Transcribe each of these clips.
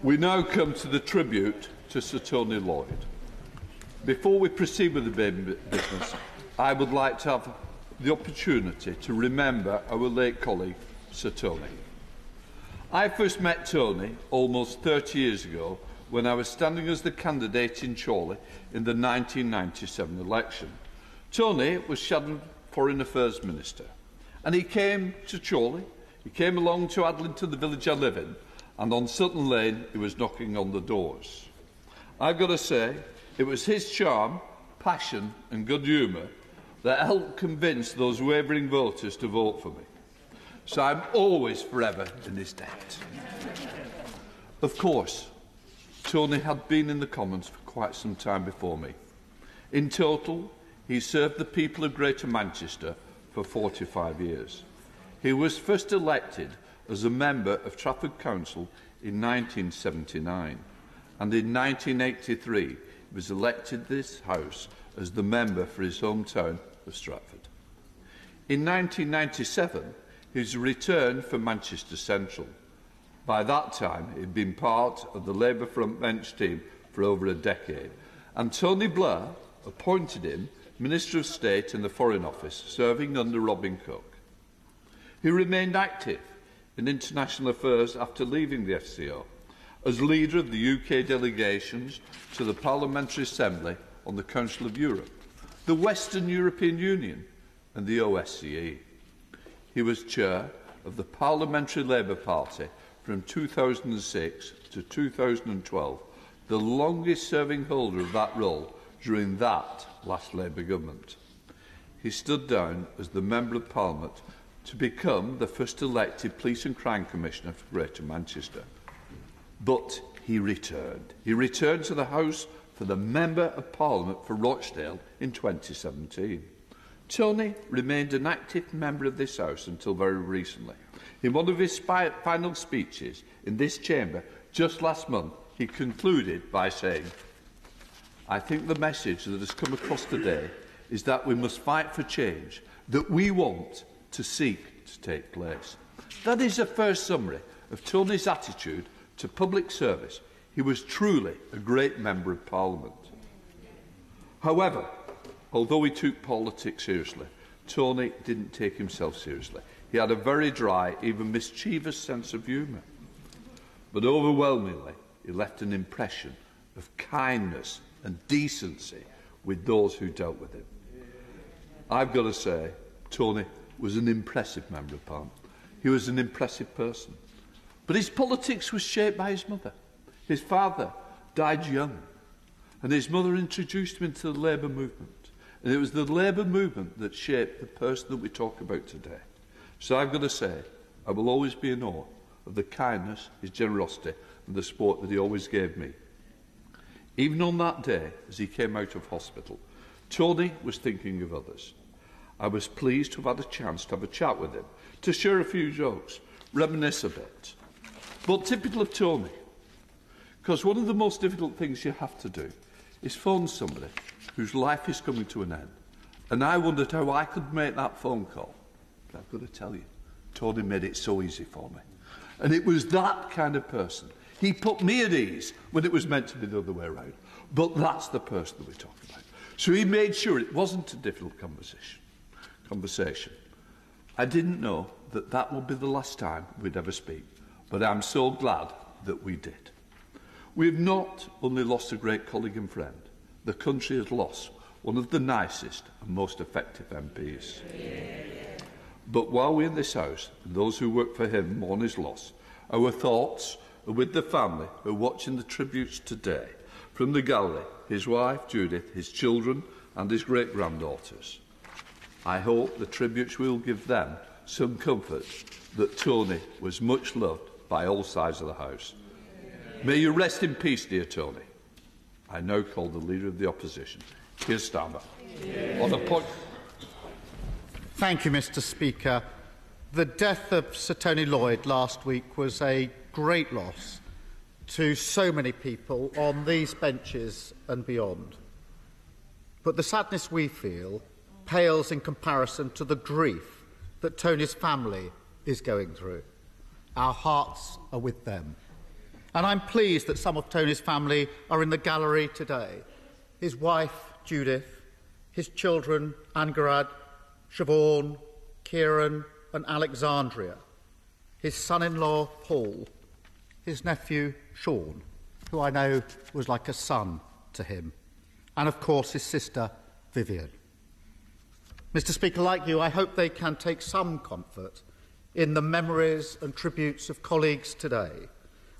We now come to the tribute to Sir Tony Lloyd. Before we proceed with the main business, I would like to have the opportunity to remember our late colleague, Sir Tony. I first met Tony almost 30 years ago when I was standing as the candidate in Chorley in the 1997 election. Tony was Shadow Foreign Affairs Minister, and he came to Chorley, he came along to Adlington, the village I live in, and on Sutton Lane he was knocking on the doors. I've got to say, it was his charm, passion and good humour that helped convince those wavering voters to vote for me. So I'm always forever in his debt. Of course, Tony had been in the Commons for quite some time before me. In total, he served the people of Greater Manchester for 45 years. He was first elected as a member of Trafford Council in 1979, and in 1983 he was elected this House as the member for his hometown of Stratford. In 1997, he returned for Manchester Central. By that time, he had been part of the Labour front bench team for over a decade, and Tony Blair appointed him Minister of State in the Foreign Office, serving under Robin Cook. He remained active in international affairs after leaving the FCO, as leader of the UK delegations to the Parliamentary Assembly on the Council of Europe, the Western European Union and the OSCE. He was chair of the Parliamentary Labour Party from 2006 to 2012, the longest-serving holder of that role during that last Labour government. He stood down as the Member of Parliament to become the first elected Police and Crime Commissioner for Greater Manchester. But he returned. He returned to the House for the Member of Parliament for Rochdale in 2017. Tony remained an active member of this House until very recently. In one of his final speeches in this chamber just last month, he concluded by saying, "I think the message that has come across today is that we must fight for change, that we want to seek to take place." That is a first summary of Tony's attitude to public service. He was truly a great Member of Parliament. However, although he took politics seriously, Tony didn't take himself seriously. He had a very dry, even mischievous sense of humour. But overwhelmingly, he left an impression of kindness and decency with those who dealt with him. I've got to say, Tony was an impressive Member of Parliament. He was an impressive person. But his politics was shaped by his mother. His father died young, and his mother introduced him into the Labour movement. And it was the Labour movement that shaped the person that we talk about today. So I've got to say, I will always be in awe of the kindness, his generosity, and the support that he always gave me. Even on that day, as he came out of hospital, Tony was thinking of others. I was pleased to have had a chance to have a chat with him, to share a few jokes, reminisce a bit. But typical of Tony, because one of the most difficult things you have to do is phone somebody whose life is coming to an end. And I wondered how I could make that phone call. But I've got to tell you, Tony made it so easy for me. And it was that kind of person. He put me at ease when it was meant to be the other way around. But that's the person that we're talking about. So he made sure it wasn't a difficult conversation. I didn't know that that would be the last time we'd ever speak. But I'm so glad that we did. We've not only lost a great colleague and friend, the country has lost one of the nicest and most effective MPs. But while we're in this House, and those who work for him mourn his loss, our thoughts are with the family who are watching the tributes today, from the gallery, his wife Judith, his children and his great-granddaughters. I hope the tributes will give them some comfort that Tony was much loved by all sides of the House. May you rest in peace, dear Tony. I now call the Leader of the Opposition, Keir Starmer. On a point. Thank you, Mr. Speaker. The death of Sir Tony Lloyd last week was a great loss to so many people on these benches and beyond. But the sadness we feel pales in comparison to the grief that Tony's family is going through. Our hearts are with them. And I'm pleased that some of Tony's family are in the gallery today. His wife, Judith, his children, Angarad, Siobhan, Kieran and Alexandria, his son-in-law, Paul, his nephew, Sean, who I know was like a son to him, and of course his sister, Vivian. Mr. Speaker, like you, I hope they can take some comfort in the memories and tributes of colleagues today,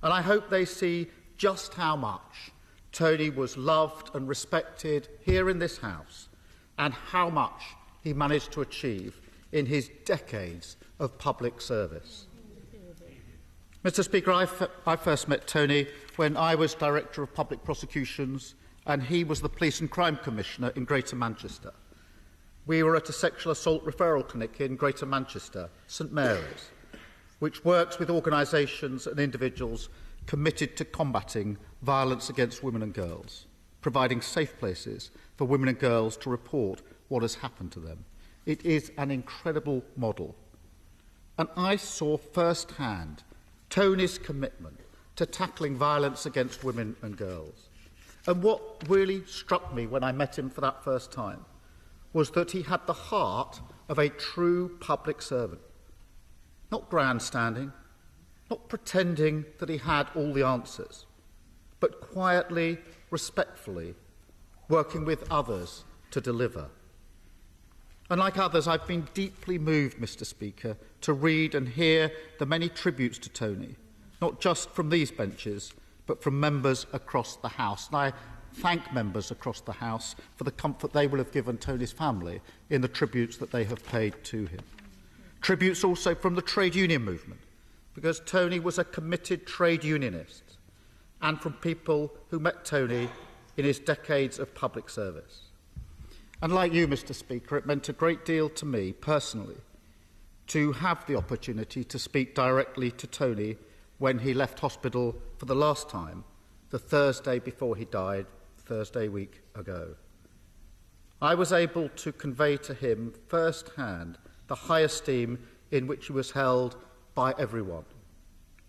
and I hope they see just how much Tony was loved and respected here in this House, and how much he managed to achieve in his decades of public service. Mr. Speaker, I first met Tony when I was Director of Public Prosecutions and he was the Police and Crime Commissioner in Greater Manchester. We were at a sexual assault referral clinic in Greater Manchester, St Mary's, which works with organisations and individuals committed to combating violence against women and girls, providing safe places for women and girls to report what has happened to them. It is an incredible model. And I saw firsthand Tony's commitment to tackling violence against women and girls. And what really struck me when I met him for that first time was that he had the heart of a true public servant. Not grandstanding, not pretending that he had all the answers, but quietly, respectfully, working with others to deliver. And like others, I've been deeply moved, Mr. Speaker, to read and hear the many tributes to Tony, not just from these benches, but from members across the House. And I thank members across the House for the comfort they will have given Tony's family in the tributes that they have paid to him. Tributes also from the trade union movement, because Tony was a committed trade unionist, and from people who met Tony in his decades of public service. And like you, Mr. Speaker, it meant a great deal to me personally to have the opportunity to speak directly to Tony when he left hospital for the last time, the Thursday before he died, Thursday week ago. I was able to convey to him firsthand the high esteem in which he was held by everyone,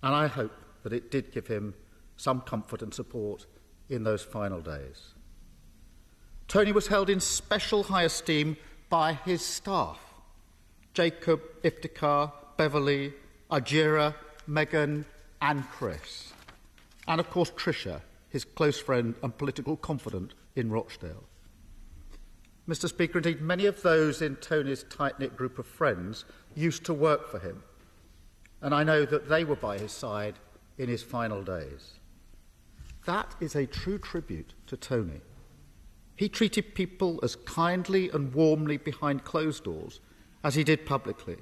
and I hope that it did give him some comfort and support in those final days. Tony was held in special high esteem by his staff, Jacob, Iftikhar, Beverly, Ajira, Megan and Chris, and of course Tricia, his close friend and political confidant in Rochdale. Mr. Speaker, indeed, many of those in Tony's tight-knit group of friends used to work for him, and I know that they were by his side in his final days. That is a true tribute to Tony. He treated people as kindly and warmly behind closed doors as he did publicly,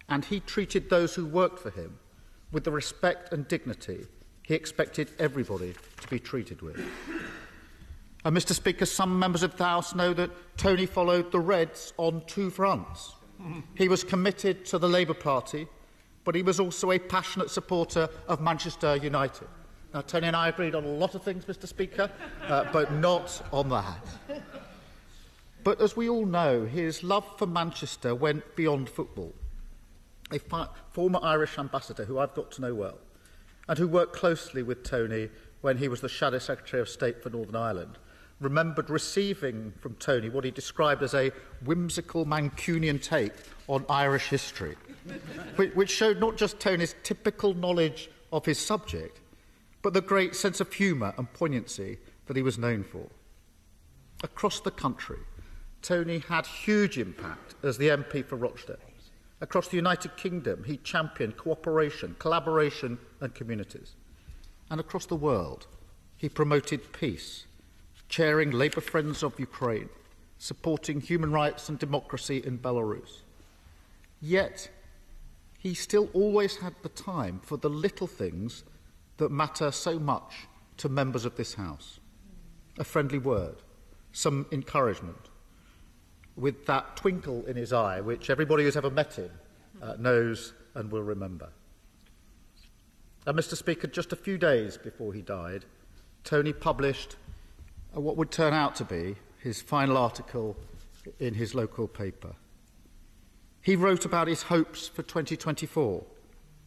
and he treated those who worked for him with the respect and dignity he expected everybody to be treated with. And Mr. Speaker, some members of the House know that Tony followed the Reds on two fronts. He was committed to the Labour Party, but he was also a passionate supporter of Manchester United. Now, Tony and I agreed on a lot of things, Mr. Speaker, but not on that. But as we all know, his love for Manchester went beyond football. A former Irish ambassador who I've got to know well, and who worked closely with Tony when he was the Shadow Secretary of State for Northern Ireland, remembered receiving from Tony what he described as a whimsical Mancunian take on Irish history, which showed not just Tony's typical knowledge of his subject, but the great sense of humour and poignancy that he was known for. Across the country, Tony had huge impact as the MP for Rochdale. Across the United Kingdom, he championed cooperation, collaboration and communities. And across the world, he promoted peace, chairing Labour Friends of Ukraine, supporting human rights and democracy in Belarus. Yet, he still always had the time for the little things that matter so much to members of this House. A friendly word, some encouragement, with that twinkle in his eye which everybody who's ever met him knows and will remember. And Mr. Speaker, just a few days before he died, Tony published what would turn out to be his final article in his local paper. He wrote about his hopes for 2024,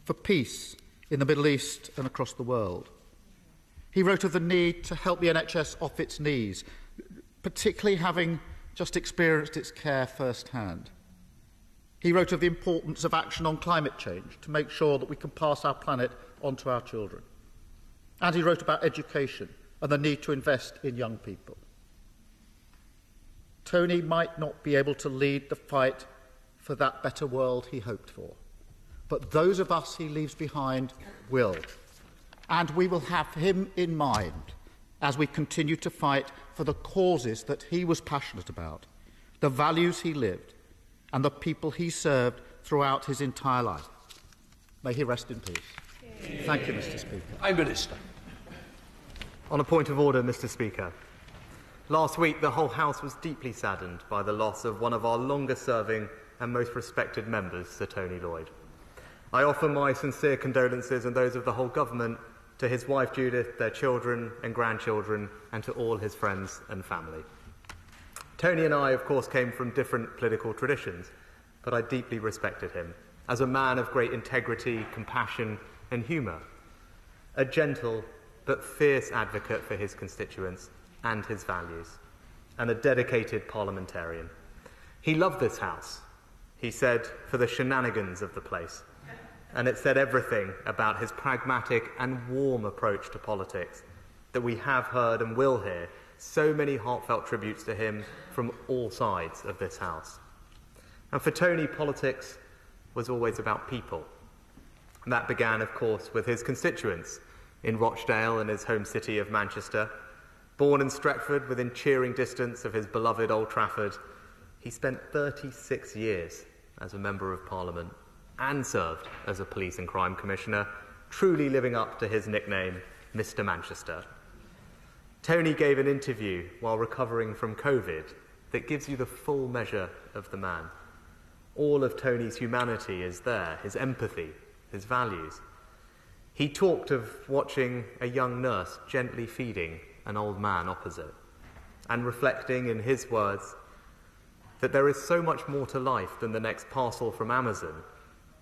for peace in the Middle East and across the world, He wrote of the need to help the NHS off its knees, particularly having just experienced its care firsthand. He wrote of the importance of action on climate change to make sure that we can pass our planet on to our children. And he wrote about education and the need to invest in young people. Tony might not be able to lead the fight for that better world he hoped for, but those of us he leaves behind will. And we will have him in mind as we continue to fight for the causes that he was passionate about, the values he lived, and the people he served throughout his entire life. May he rest in peace. Thank you, Mr. Speaker. Prime Minister. On a point of order, Mr. Speaker. Last week, the whole House was deeply saddened by the loss of one of our longest-serving and most respected members, Sir Tony Lloyd. I offer my sincere condolences and those of the whole government to his wife Judith, their children and grandchildren, and to all his friends and family. Tony and I, of course, came from different political traditions, but I deeply respected him as a man of great integrity, compassion and humour, a gentle but fierce advocate for his constituents and his values, and a dedicated parliamentarian. He loved this House, he said, for the shenanigans of the place, and it said everything about his pragmatic and warm approach to politics that we have heard and will hear so many heartfelt tributes to him from all sides of this House. And for Tony, politics was always about people. And that began, of course, with his constituents in Rochdale and his home city of Manchester. Born in Stretford, within cheering distance of his beloved Old Trafford, he spent 36 years as a Member of Parliament and served as a Police and Crime Commissioner, truly living up to his nickname, Mr. Manchester. Tony gave an interview while recovering from COVID that gives you the full measure of the man. All of Tony's humanity is there, his empathy, his values. He talked of watching a young nurse gently feeding an old man opposite and reflecting, in his words, that there is so much more to life than the next parcel from Amazon.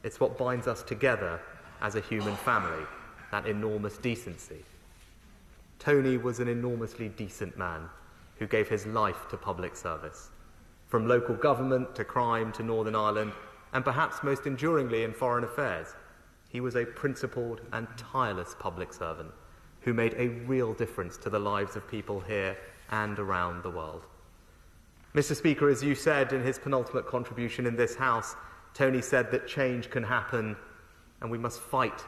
It's what binds us together as a human family, that enormous decency. Tony was an enormously decent man who gave his life to public service, from local government to crime to Northern Ireland, and perhaps most enduringly in foreign affairs. He was a principled and tireless public servant who made a real difference to the lives of people here and around the world. Mr. Speaker, as you said in his penultimate contribution in this House, Tony said that change can happen and we must fight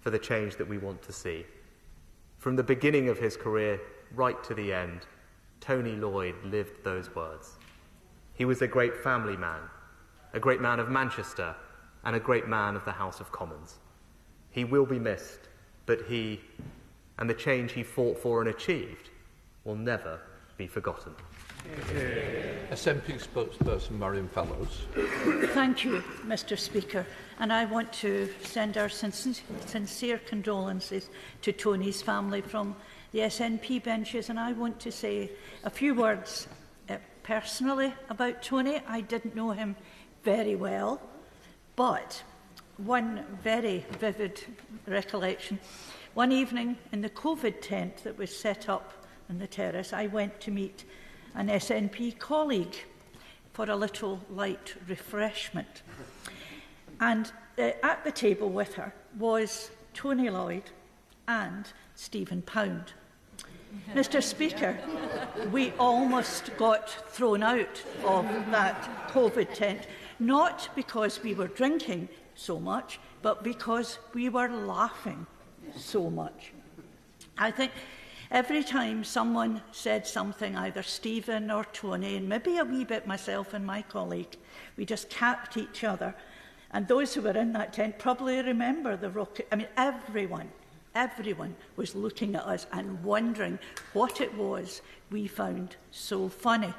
for the change that we want to see. From the beginning of his career right to the end, Tony Lloyd lived those words. He was a great family man, a great man of Manchester, and a great man of the House of Commons. He will be missed, but he and the change he fought for and achieved will never be forgotten. SNP spokesperson Marion Fellows. Thank you, Mr. Speaker, and I want to send our sincere condolences to Tony's family from the SNP benches, and I want to say a few words personally about Tony. I didn't know him very well, but one very vivid recollection. One evening in the COVID tent that was set up on the terrace, I went to meet an SNP colleague for a little light refreshment. And at the table with her was Tony Lloyd and Stephen Pound. Mr. Speaker, we almost got thrown out of that COVID tent, not because we were drinking so much, but because we were laughing so much. I think every time someone said something, either Stephen or Tony, and maybe a wee bit myself and my colleague, we just capped each other. And those who were in that tent probably remember the rocket. I mean, everyone was looking at us and wondering what it was we found so funny.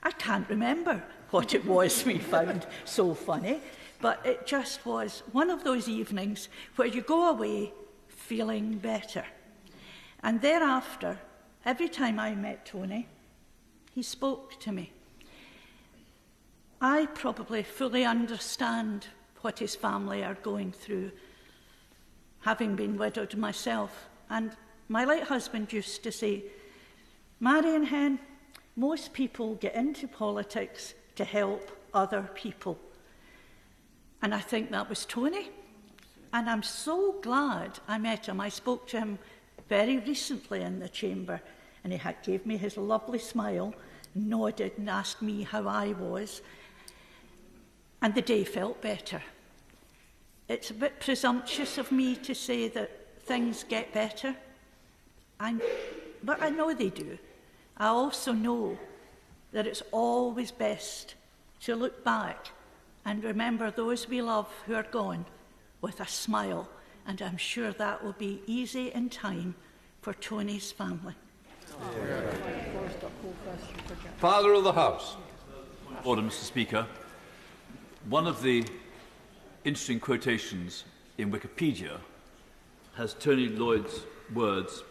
I can't remember what it was we found so funny, but it just was one of those evenings where you go away feeling better. And thereafter, every time I met Tony, he spoke to me. I probably fully understand what his family are going through, having been widowed myself. And my late husband used to say, Marion Hen, most people get into politics to help other people. And I think that was Tony. And I'm so glad I met him. I spoke to him very recently in the chamber, and he gave me his lovely smile, nodded and asked me how I was. And the day felt better. It's a bit presumptuous of me to say that things get better, but I know they do. I also know that it's always best to look back and remember those we love who are gone with a smile, and I'm sure that will be easy in time for Tony's family. Father of the House. Order, Mr. Speaker. One of the interesting quotations in Wikipedia has Tony Lloyd's words,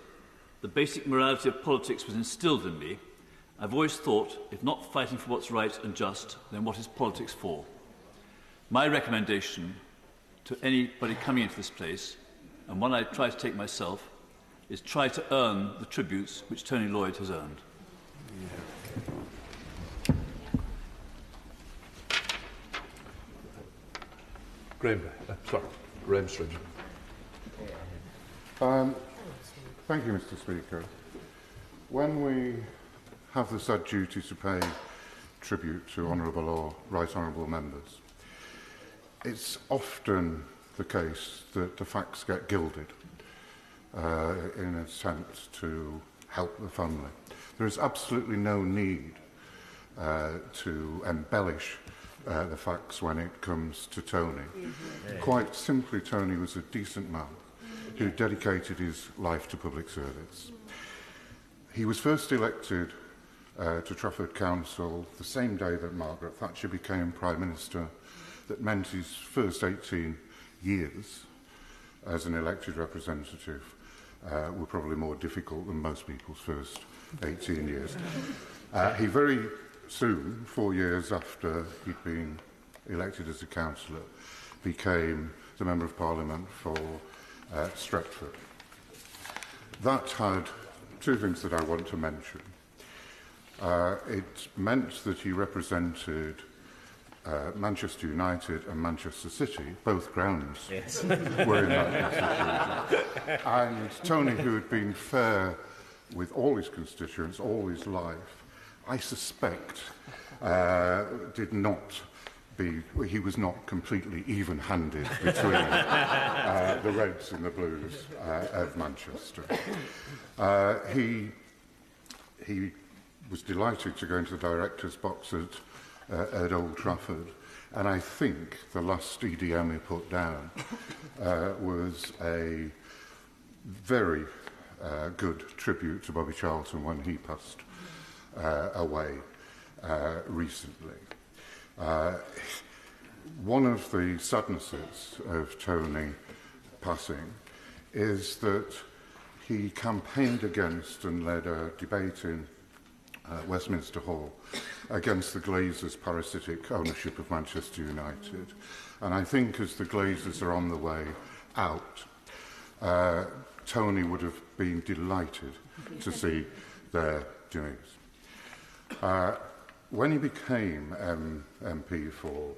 "The basic morality of politics was instilled in me. I've always thought, if not fighting for what's right and just, then what is politics for?" My recommendation to anybody coming into this place, and one I try to take myself, is try to earn the tributes which Tony Lloyd has earned. Graham Stridge. Thank you, Mr. Speaker. When we have the sad duty to pay tribute to honourable or right honourable members, it's often the case that the facts get gilded in an attempt to help the family. There is absolutely no need to embellish the facts when it comes to Tony. Quite simply, Tony was a decent man who dedicated his life to public service. He was first elected to Trafford Council the same day that Margaret Thatcher became Prime Minister. That meant his first 18 years as an elected representative were probably more difficult than most people's first 18 years. He very soon, 4 years after he'd been elected as a councillor, became the Member of Parliament for Stretford. That had two things that I want to mention. It meant that he represented Manchester United and Manchester City, both grounds were in that constituency. And Tony, who had been fair with all his constituents all his life, I suspect he was not completely even-handed between the Reds and the Blues of Manchester. He was delighted to go into the director's box at Old Trafford, and I think the last EDM he put down was a very good tribute to Bobby Charlton when he passed away recently. One of the sadnesses of Tony passing is that he campaigned against and led a debate in Westminster Hall against the Glazers' parasitic ownership of Manchester United. And I think as the Glazers are on the way out, Tony would have been delighted to see their doings. When he became MP for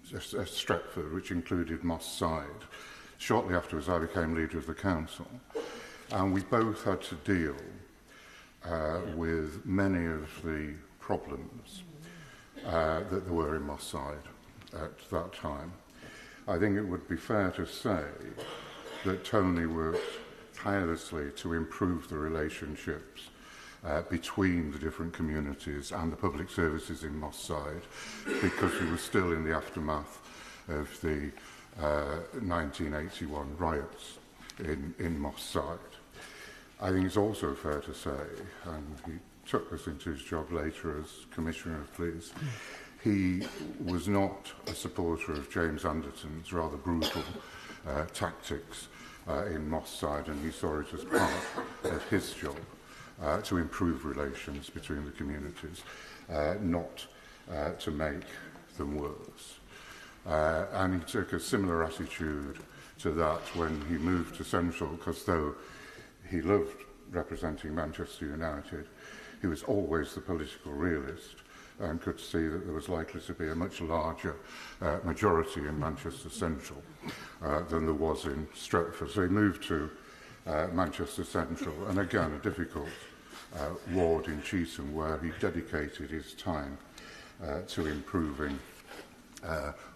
Stretford, which included Moss Side, shortly afterwards I became leader of the council, and we both had to deal with many of the problems that there were in Moss Side at that time. I think it would be fair to say that Tony worked tirelessly to improve the relationships between the different communities and the public services in Moss Side, because we were still in the aftermath of the 1981 riots in Moss Side. I think it's also fair to say, and he took us into his job later as Commissioner of Police, he was not a supporter of James Anderton's rather brutal tactics in Moss Side, and he saw it as part of his job to improve relations between the communities, not to make them worse. And he took a similar attitude to that when he moved to Central, because though he loved representing Manchester United, he was always the political realist and could see that there was likely to be a much larger majority in Manchester Central than there was in Stretford. So he moved to Manchester Central, and again a difficult ward in Cheetham, where he dedicated his time to improving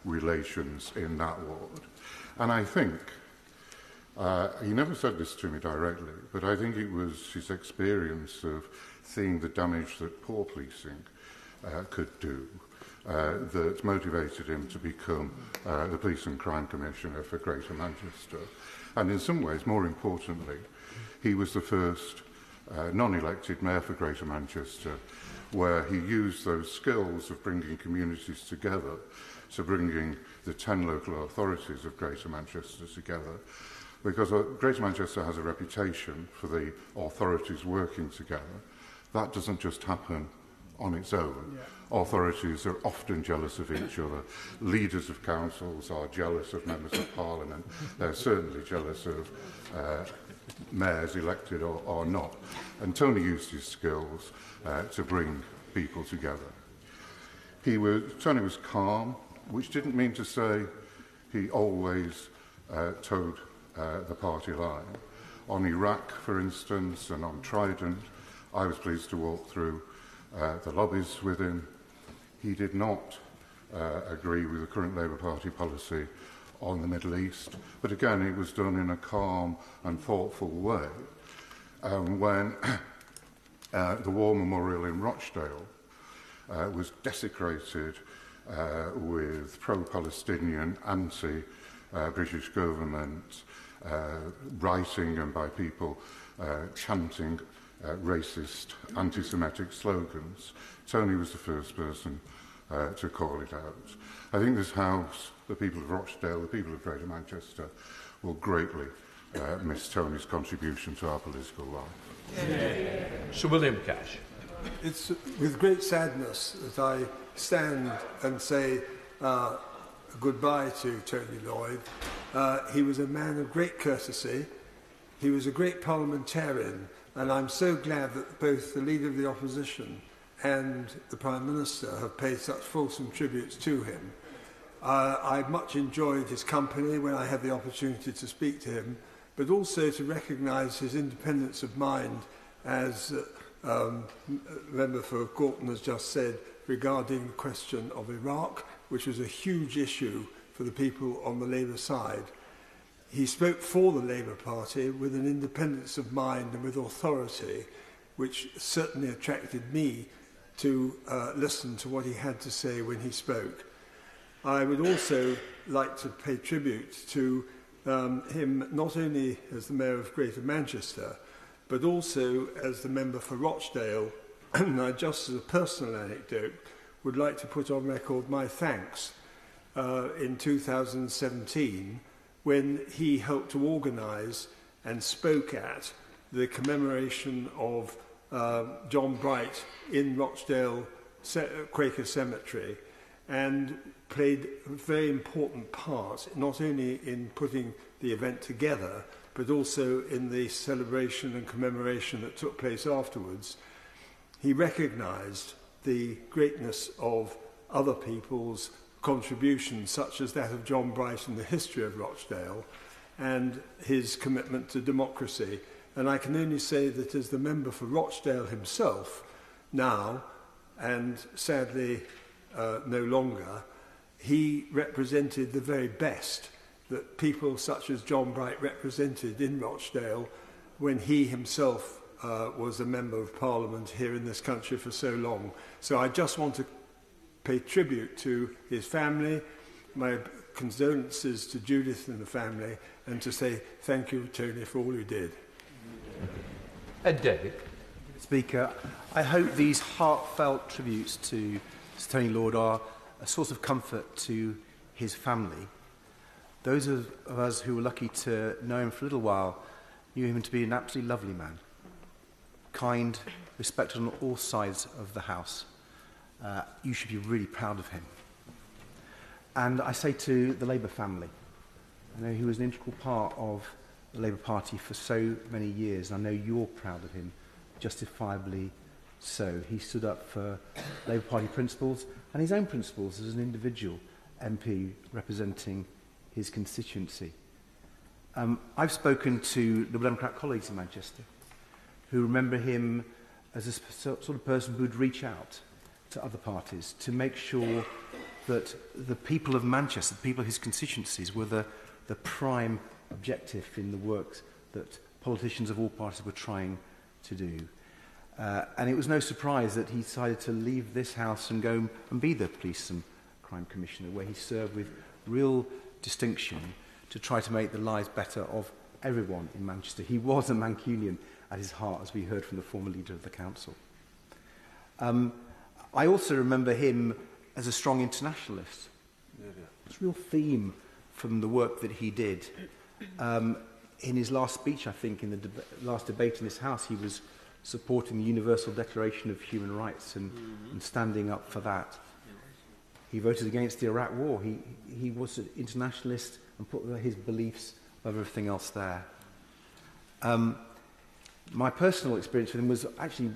relations in that ward. And I think, he never said this to me directly, but I think it was his experience of seeing the damage that poor policing could do that motivated him to become the Police and Crime Commissioner for Greater Manchester. And in some ways, more importantly, he was the first non-elected mayor for Greater Manchester, where he used those skills of bringing communities together, so bringing the 10 local authorities of Greater Manchester together, because Greater Manchester has a reputation for the authorities working together. That doesn't just happen on its own. Yeah. Authorities are often jealous of each other. Leaders of councils are jealous of members of parliament. They're certainly jealous of mayors, elected or not. And Tony used his skills to bring people together. Tony was calm, which didn't mean to say he always towed the party line. On Iraq, for instance, and on Trident, I was pleased to walk through the lobbies with him. He did not agree with the current Labour Party policy on the Middle East, but again, it was done in a calm and thoughtful way. When the War Memorial in Rochdale was desecrated with pro-Palestinian, anti-British government writing and by people chanting racist, anti-Semitic slogans, Tony was the first person to call it out. I think this House, the people of Rochdale, the people of Greater Manchester, will greatly miss Tony's contribution to our political life. Yeah. Sir William Cash. It's with great sadness that I stand and say goodbye to Tony Lloyd. He was a man of great courtesy. He was a great parliamentarian, and I'm so glad that both the Leader of the Opposition and the Prime Minister have paid such fulsome tributes to him. I much enjoyed his company when I had the opportunity to speak to him, but also to recognise his independence of mind, as Member for Gorton has just said, regarding the question of Iraq, which was a huge issue for the people on the Labour side. He spoke for the Labour Party with an independence of mind and with authority, which certainly attracted me to listen to what he had to say when he spoke. I would also like to pay tribute to him not only as the Mayor of Greater Manchester, but also as the member for Rochdale. And I, just as a personal anecdote, would like to put on record my thanks in 2017 when he helped to organise and spoke at the commemoration of John Bright in Rochdale Quaker Cemetery, and played a very important part, not only in putting the event together, but also in the celebration and commemoration that took place afterwards. He recognised the greatness of other people's contributions, such as that of John Bright in the history of Rochdale, and his commitment to democracy. And I can only say that as the member for Rochdale himself, now, and sadly no longer, he represented the very best that people such as John Bright represented in Rochdale when he himself was a member of Parliament here in this country for so long. So I just want to pay tribute to his family, my condolences to Judith and the family, and to say thank you, Tony, for all you did. Ed David. Speaker, I hope these heartfelt tributes to Sir Tony Lloyd are a source of comfort to his family. Those of us who were lucky to know him for a little while knew him to be an absolutely lovely man, kind, respected on all sides of the house. You should be really proud of him. And I say to the Labour family, I know he was an integral part of the Labour Party for so many years. I know you're proud of him, justifiably so. He stood up for Labour Party principles and his own principles as an individual MP representing his constituency. I've spoken to Liberal Democrat colleagues in Manchester who remember him as a sort of person who would reach out to other parties to make sure that the people of Manchester, the people of his constituencies, were the prime objective in the work that politicians of all parties were trying to do. And it was no surprise that he decided to leave this house and go and be the Police and Crime Commissioner, where he served with real distinction to try to make the lives better of everyone in Manchester. He was a Mancunian at his heart, as we heard from the former leader of the council. I also remember him as a strong internationalist. It's a real theme from the work that he did. In his last speech, I think, in the last debate in this House, he was supporting the Universal Declaration of Human Rights and standing up for that. He voted against the Iraq War. He was an internationalist and put his beliefs above everything else there. My personal experience with him was actually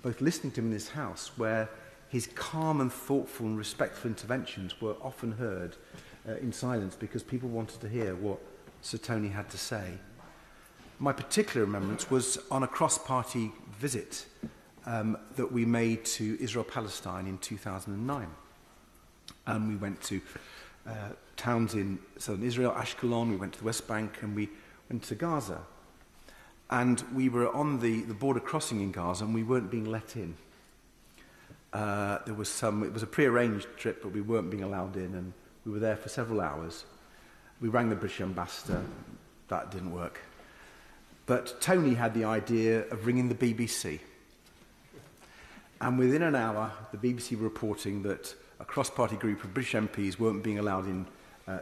both listening to him in this House, where his calm and thoughtful and respectful interventions were often heard in silence because people wanted to hear what Sir Tony had to say. My particular remembrance was on a cross-party visit that we made to Israel-Palestine in 2009. And we went to towns in southern Israel, Ashkelon, we went to the West Bank, and we went to Gaza. And we were on the border crossing in Gaza, and we weren't being let in. It was a pre-arranged trip, but we weren't being allowed in, and we were there for several hours. We rang the British ambassador. That didn't work. But Tony had the idea of ringing the BBC. And within an hour, the BBC were reporting that a cross-party group of British MPs weren't being allowed in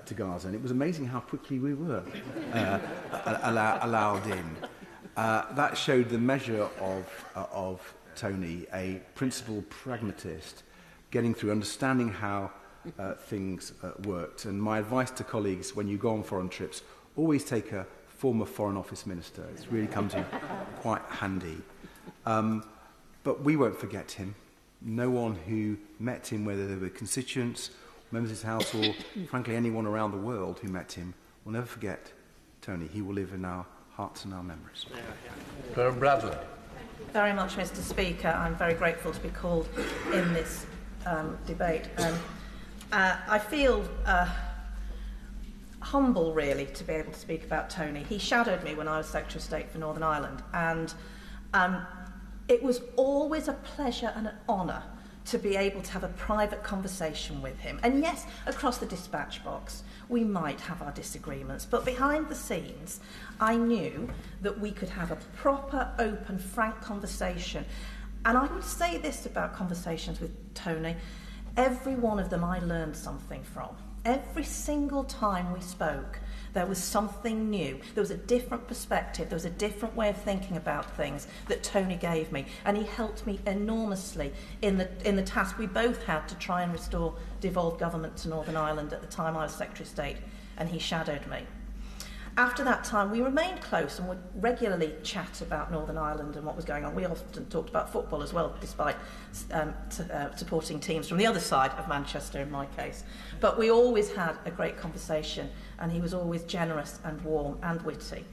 to Gaza. And it was amazing how quickly we were allowed in. That showed the measure of Tony, a principled pragmatist, getting through, understanding how things worked. And my advice to colleagues, when you go on foreign trips, always take a former Foreign Office Minister. It's really come to quite handy. But we won't forget him. No one who met him, whether they were constituents, members of his house, or frankly anyone around the world who met him, will never forget Tony. He will live in our hearts and our memories. Colonel Bradley. Very much, Mr. Speaker. I'm very grateful to be called in this debate. I feel humble, really, to be able to speak about Tony. He shadowed me when I was Secretary of State for Northern Ireland, and it was always a pleasure and an honour to be able to have a private conversation with him. And yes, across the dispatch box, we might have our disagreements, but behind the scenes, I knew that we could have a proper, open, frank conversation. And I would say this about conversations with Tony: every one of them I learned something from. Every single time we spoke, there was something new. There was a different perspective. There was a different way of thinking about things that Tony gave me. And he helped me enormously in the task we both had to try and restore devolved government to Northern Ireland at the time I was Secretary of State, and he shadowed me. After that time, we remained close and would regularly chat about Northern Ireland and what was going on. We often talked about football as well, despite supporting teams from the other side of Manchester in my case. But we always had a great conversation, and he was always generous and warm and witty.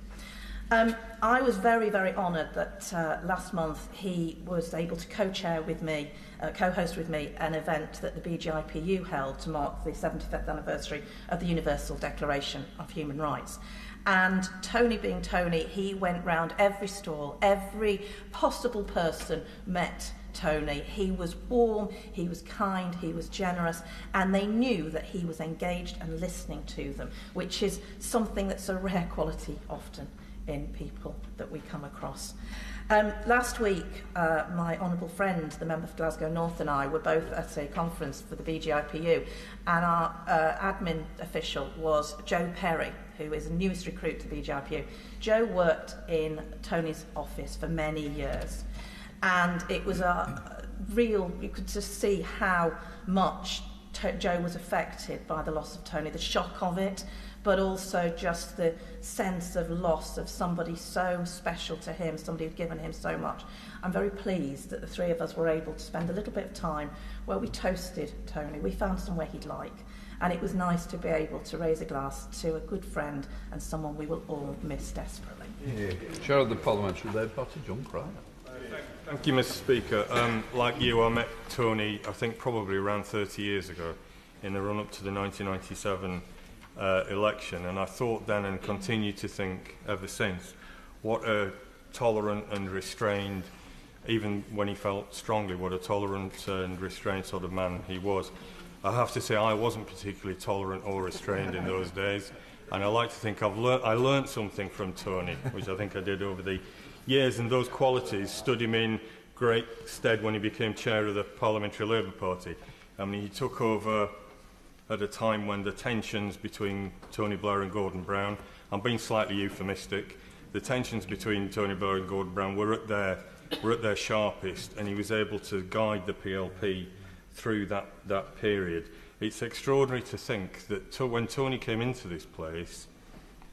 I was very, very honoured that last month he was able to co-chair with me, co-host with me, an event that the BGIPU held to mark the 75th anniversary of the Universal Declaration of Human Rights. And Tony being Tony, he went round every stall, every possible person met Tony. He was warm, he was kind, he was generous, and they knew that he was engaged and listening to them, which is something that's a rare quality often in people that we come across. Last week, my honourable friend, the member for Glasgow North, and I were both at a conference for the BGIPU, and our admin official was Joe Perry, who is the newest recruit to the BGIPU. Joe worked in Tony's office for many years, and it was a real, you could just see how much Joe was affected by the loss of Tony, the shock of it, but also just the sense of loss of somebody so special to him, somebody who'd given him so much. I'm very pleased that the three of us were able to spend a little bit of time where we toasted Tony. We found somewhere he'd like, and it was nice to be able to raise a glass to a good friend and someone we will all miss desperately. Yeah. Chair of the Parliamentary Labour Party, John Cryer. Thank you, Mr. Speaker. Like you, I met Tony, I think, probably around 30 years ago in the run-up to the 1997 election, and I thought then and continue to think ever since what a tolerant and restrained, even when he felt strongly, what a tolerant and restrained sort of man he was. I have to say I wasn't particularly tolerant or restrained in those days, and I like to think I learnt something from Tony, which I think I did over the years, and those qualities stood him in great stead when he became chair of the Parliamentary Labour Party. I mean, he took over at a time when the tensions between Tony Blair and Gordon Brown, I'm being slightly euphemistic, the tensions between Tony Blair and Gordon Brown were at their sharpest, and he was able to guide the PLP through that period. It's extraordinary to think that when Tony came into this place,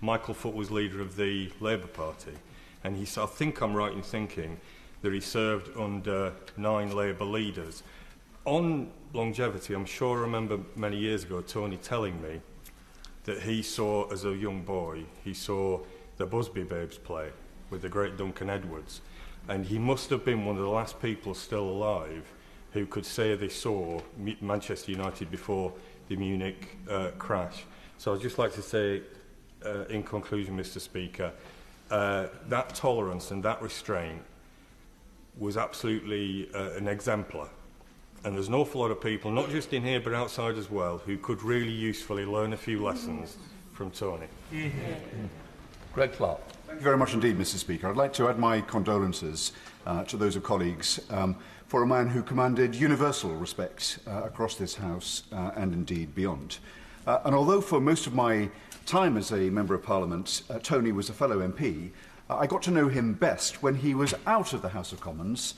Michael Foot was leader of the Labour Party, and I think I'm right in thinking that he served under 9 Labour leaders. On longevity, I'm sure I remember many years ago Tony telling me that he saw, as a young boy, he saw the Busby Babes play with the great Duncan Edwards, and he must have been one of the last people still alive who could say they saw Manchester United before the Munich crash. So I'd just like to say, in conclusion, Mr. Speaker, that tolerance and that restraint was absolutely an exemplar. And there's an awful lot of people, not just in here but outside as well, who could really usefully learn a few lessons from Tony. Greg Clark. Thank you very much indeed, Mr. Speaker. I'd like to add my condolences to those of colleagues for a man who commanded universal respect across this House and indeed beyond. And although for most of my time as a Member of Parliament, Tony was a fellow MP, I got to know him best when he was out of the House of Commons,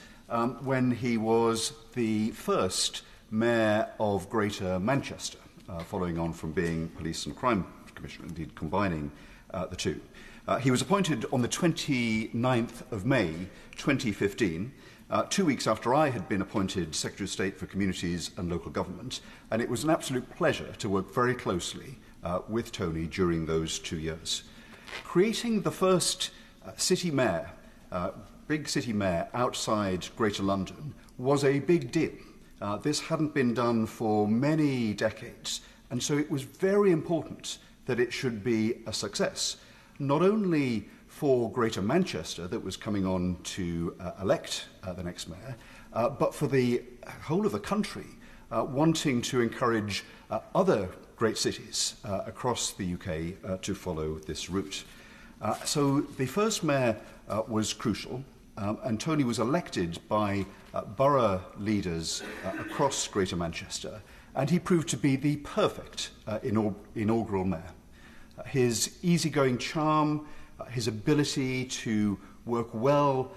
when he was the first Mayor of Greater Manchester, following on from being Police and Crime Commissioner, indeed combining the two. He was appointed on the 29th of May 2015, 2 weeks after I had been appointed Secretary of State for Communities and Local Government, and it was an absolute pleasure to work very closely with Tony during those 2 years. Creating the first city mayor, big city mayor outside Greater London was a big deal. This hadn't been done for many decades, and so it was very important that it should be a success, not only for Greater Manchester that was coming on to elect the next mayor, but for the whole of the country, wanting to encourage other great cities across the UK to follow this route. So the first mayor was crucial, and Tony was elected by borough leaders across Greater Manchester, and he proved to be the perfect inaugural mayor. His easygoing charm, his ability to work well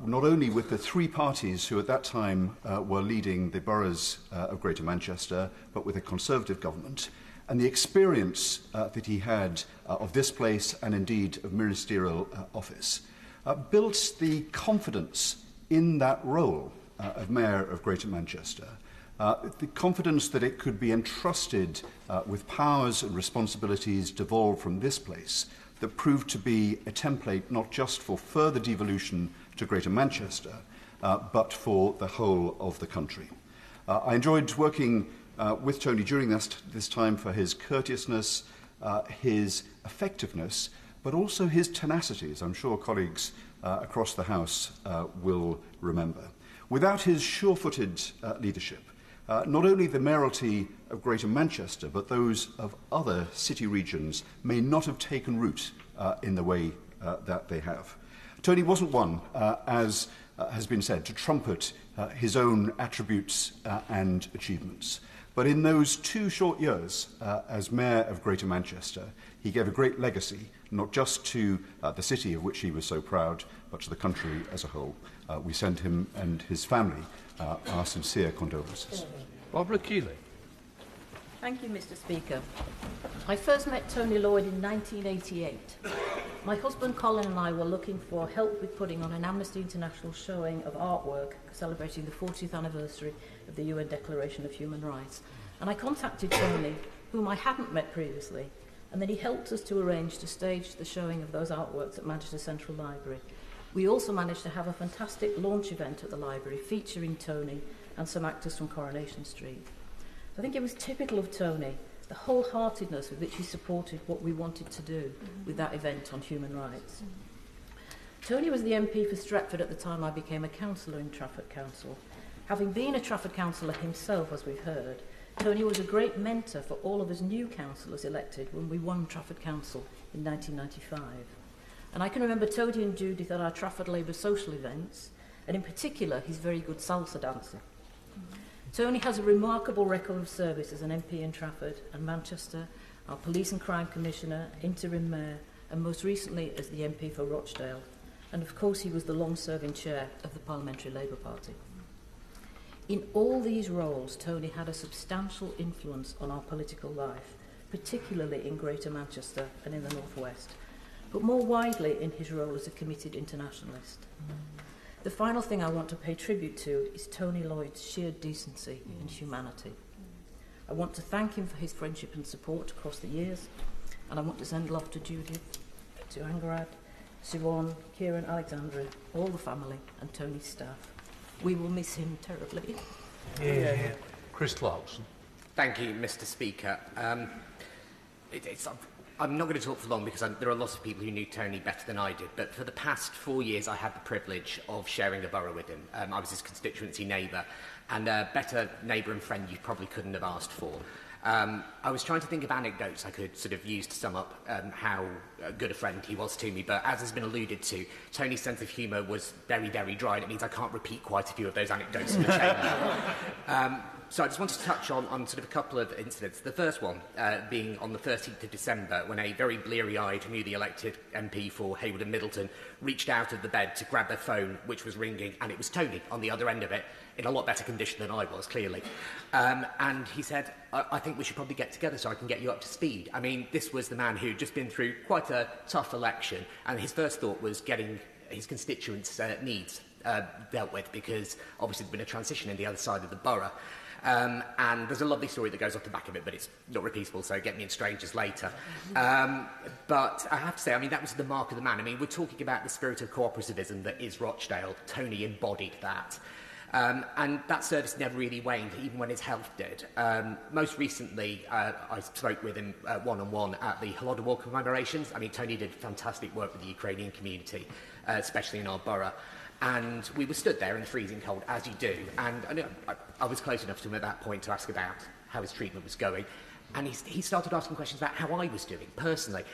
not only with the 3 parties who at that time were leading the boroughs of Greater Manchester, but with a Conservative government, and the experience that he had of this place and indeed of ministerial office, built the confidence in that role of Mayor of Greater Manchester, the confidence that it could be entrusted with powers and responsibilities devolved from this place that proved to be a template not just for further devolution to Greater Manchester, but for the whole of the country. I enjoyed working with Tony during this time for his courteousness, his effectiveness, but also his tenacity, as I'm sure colleagues across the House will remember. Without his sure-footed leadership, not only the mayoralty of Greater Manchester, but those of other city regions may not have taken root in the way that they have. Tony wasn't one, as has been said, to trumpet his own attributes and achievements. But in those 2 short years as Mayor of Greater Manchester, he gave a great legacy, not just to the city of which he was so proud, but to the country as a whole. We send him and his family our sincere condolences. Barbara Keeley. Thank you, Mr. Speaker. I first met Tony Lloyd in 1988. My husband Colin and I were looking for help with putting on an Amnesty International showing of artwork celebrating the 40th anniversary of the UN Declaration of Human Rights. And I contacted Tony, whom I hadn't met previously, and then he helped us to arrange to stage the showing of those artworks at Manchester Central Library. We also managed to have a fantastic launch event at the library featuring Tony and some actors from Coronation Street. I think it was typical of Tony, the wholeheartedness with which he supported what we wanted to do with that event on human rights. Tony was the MP for Stretford at the time I became a councillor in Trafford Council. Having been a Trafford councillor himself, as we've heard, Tony was a great mentor for all of us new councillors elected when we won Trafford Council in 1995. And I can remember Tony and Judith at our Trafford Labour social events, and in particular his very good salsa dancing. Tony has a remarkable record of service as an MP in Trafford and Manchester, our Police and Crime Commissioner, Interim Mayor, and most recently as the MP for Rochdale. And of course he was the long-serving chair of the Parliamentary Labour Party. In all these roles, Tony had a substantial influence on our political life, particularly in Greater Manchester and in the North West, but more widely in his role as a committed internationalist. The final thing I want to pay tribute to is Tony Lloyd's sheer decency and humanity. I want to thank him for his friendship and support across the years, and I want to send love to Judith, to Angarad, Siobhan, Kieran, Alexandra, all the family, and Tony's staff. We will miss him terribly. Yeah. Chris Clarkson. Thank you, Mr. Speaker. I'm not going to talk for long because there are lots of people who knew Tony better than I did, but for the past 4 years I had the privilege of sharing the borough with him. I was his constituency neighbour, and a better neighbour and friend you probably couldn't have asked for. I was trying to think of anecdotes I could sort of use to sum up how good a friend he was to me, but as has been alluded to, Tony's sense of humour was very, very dry, and it means I can't repeat quite a few of those anecdotes in the chamber. So I just wanted to touch on sort of a couple of incidents. The first one being on the 13th of December, when a very bleary-eyed, newly elected MP for Hayward and Middleton reached out of the bed to grab their phone, which was ringing, and it was Tony on the other end of it, in a lot better condition than I was, clearly. And he said, I think we should probably get together so I can get you up to speed. I mean, this was the man who'd just been through quite a tough election, and his first thought was getting his constituents' needs dealt with, because obviously there'd been a transition in the other side of the borough. And there's a lovely story that goes off the back of it, but it's not repeatable, so get me in strangers later. But I have to say, I mean, that was the mark of the man. I mean, we're talking about the spirit of cooperativism that is Rochdale. Tony embodied that. And that service never really waned, even when his health did. Most recently, I spoke with him one-on-one at the Holodomor commemorations. I mean, Tony did fantastic work with the Ukrainian community, especially in our borough. And we were stood there in the freezing cold, as you do. And I was close enough to him at that point to ask about how his treatment was going. And he started asking questions about how I was doing, personally.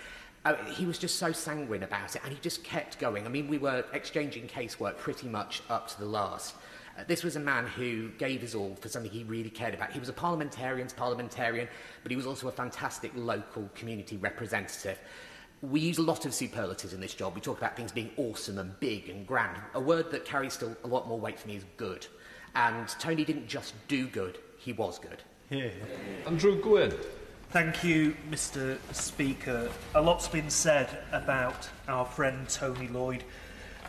He was just so sanguine about it, and he just kept going. I mean, we were exchanging casework pretty much up to the last. This was a man who gave his all for something he really cared about. He was a parliamentarian, but he was also a fantastic local community representative. We use a lot of superlatives in this job. We talk about things being awesome and big and grand. A word that carries still a lot more weight for me is good. And Tony didn't just do good, he was good. Yeah. Andrew Gwynn. Thank you, Mr. Speaker. A lot's been said about our friend Tony Lloyd,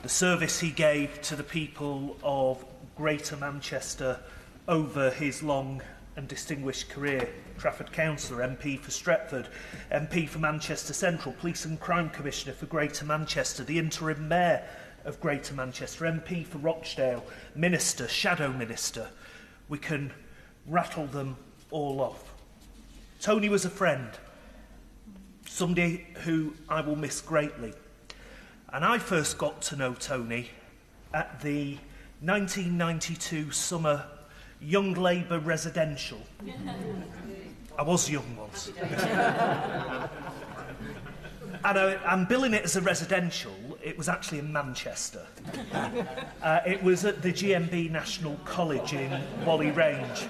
the service he gave to the people of Greater Manchester over his long and distinguished career. Trafford Councillor, MP for Stretford, MP for Manchester Central, Police and Crime Commissioner for Greater Manchester, the Interim Mayor of Greater Manchester, MP for Rochdale, Minister, Shadow Minister. We can rattle them all off. Tony was a friend, somebody who I will miss greatly. And I first got to know Tony at the 1992 summer Young Labour residential. I was young once. And I'm billing it as a residential. It was actually in Manchester. It was at the GMB National College in Whalley Range.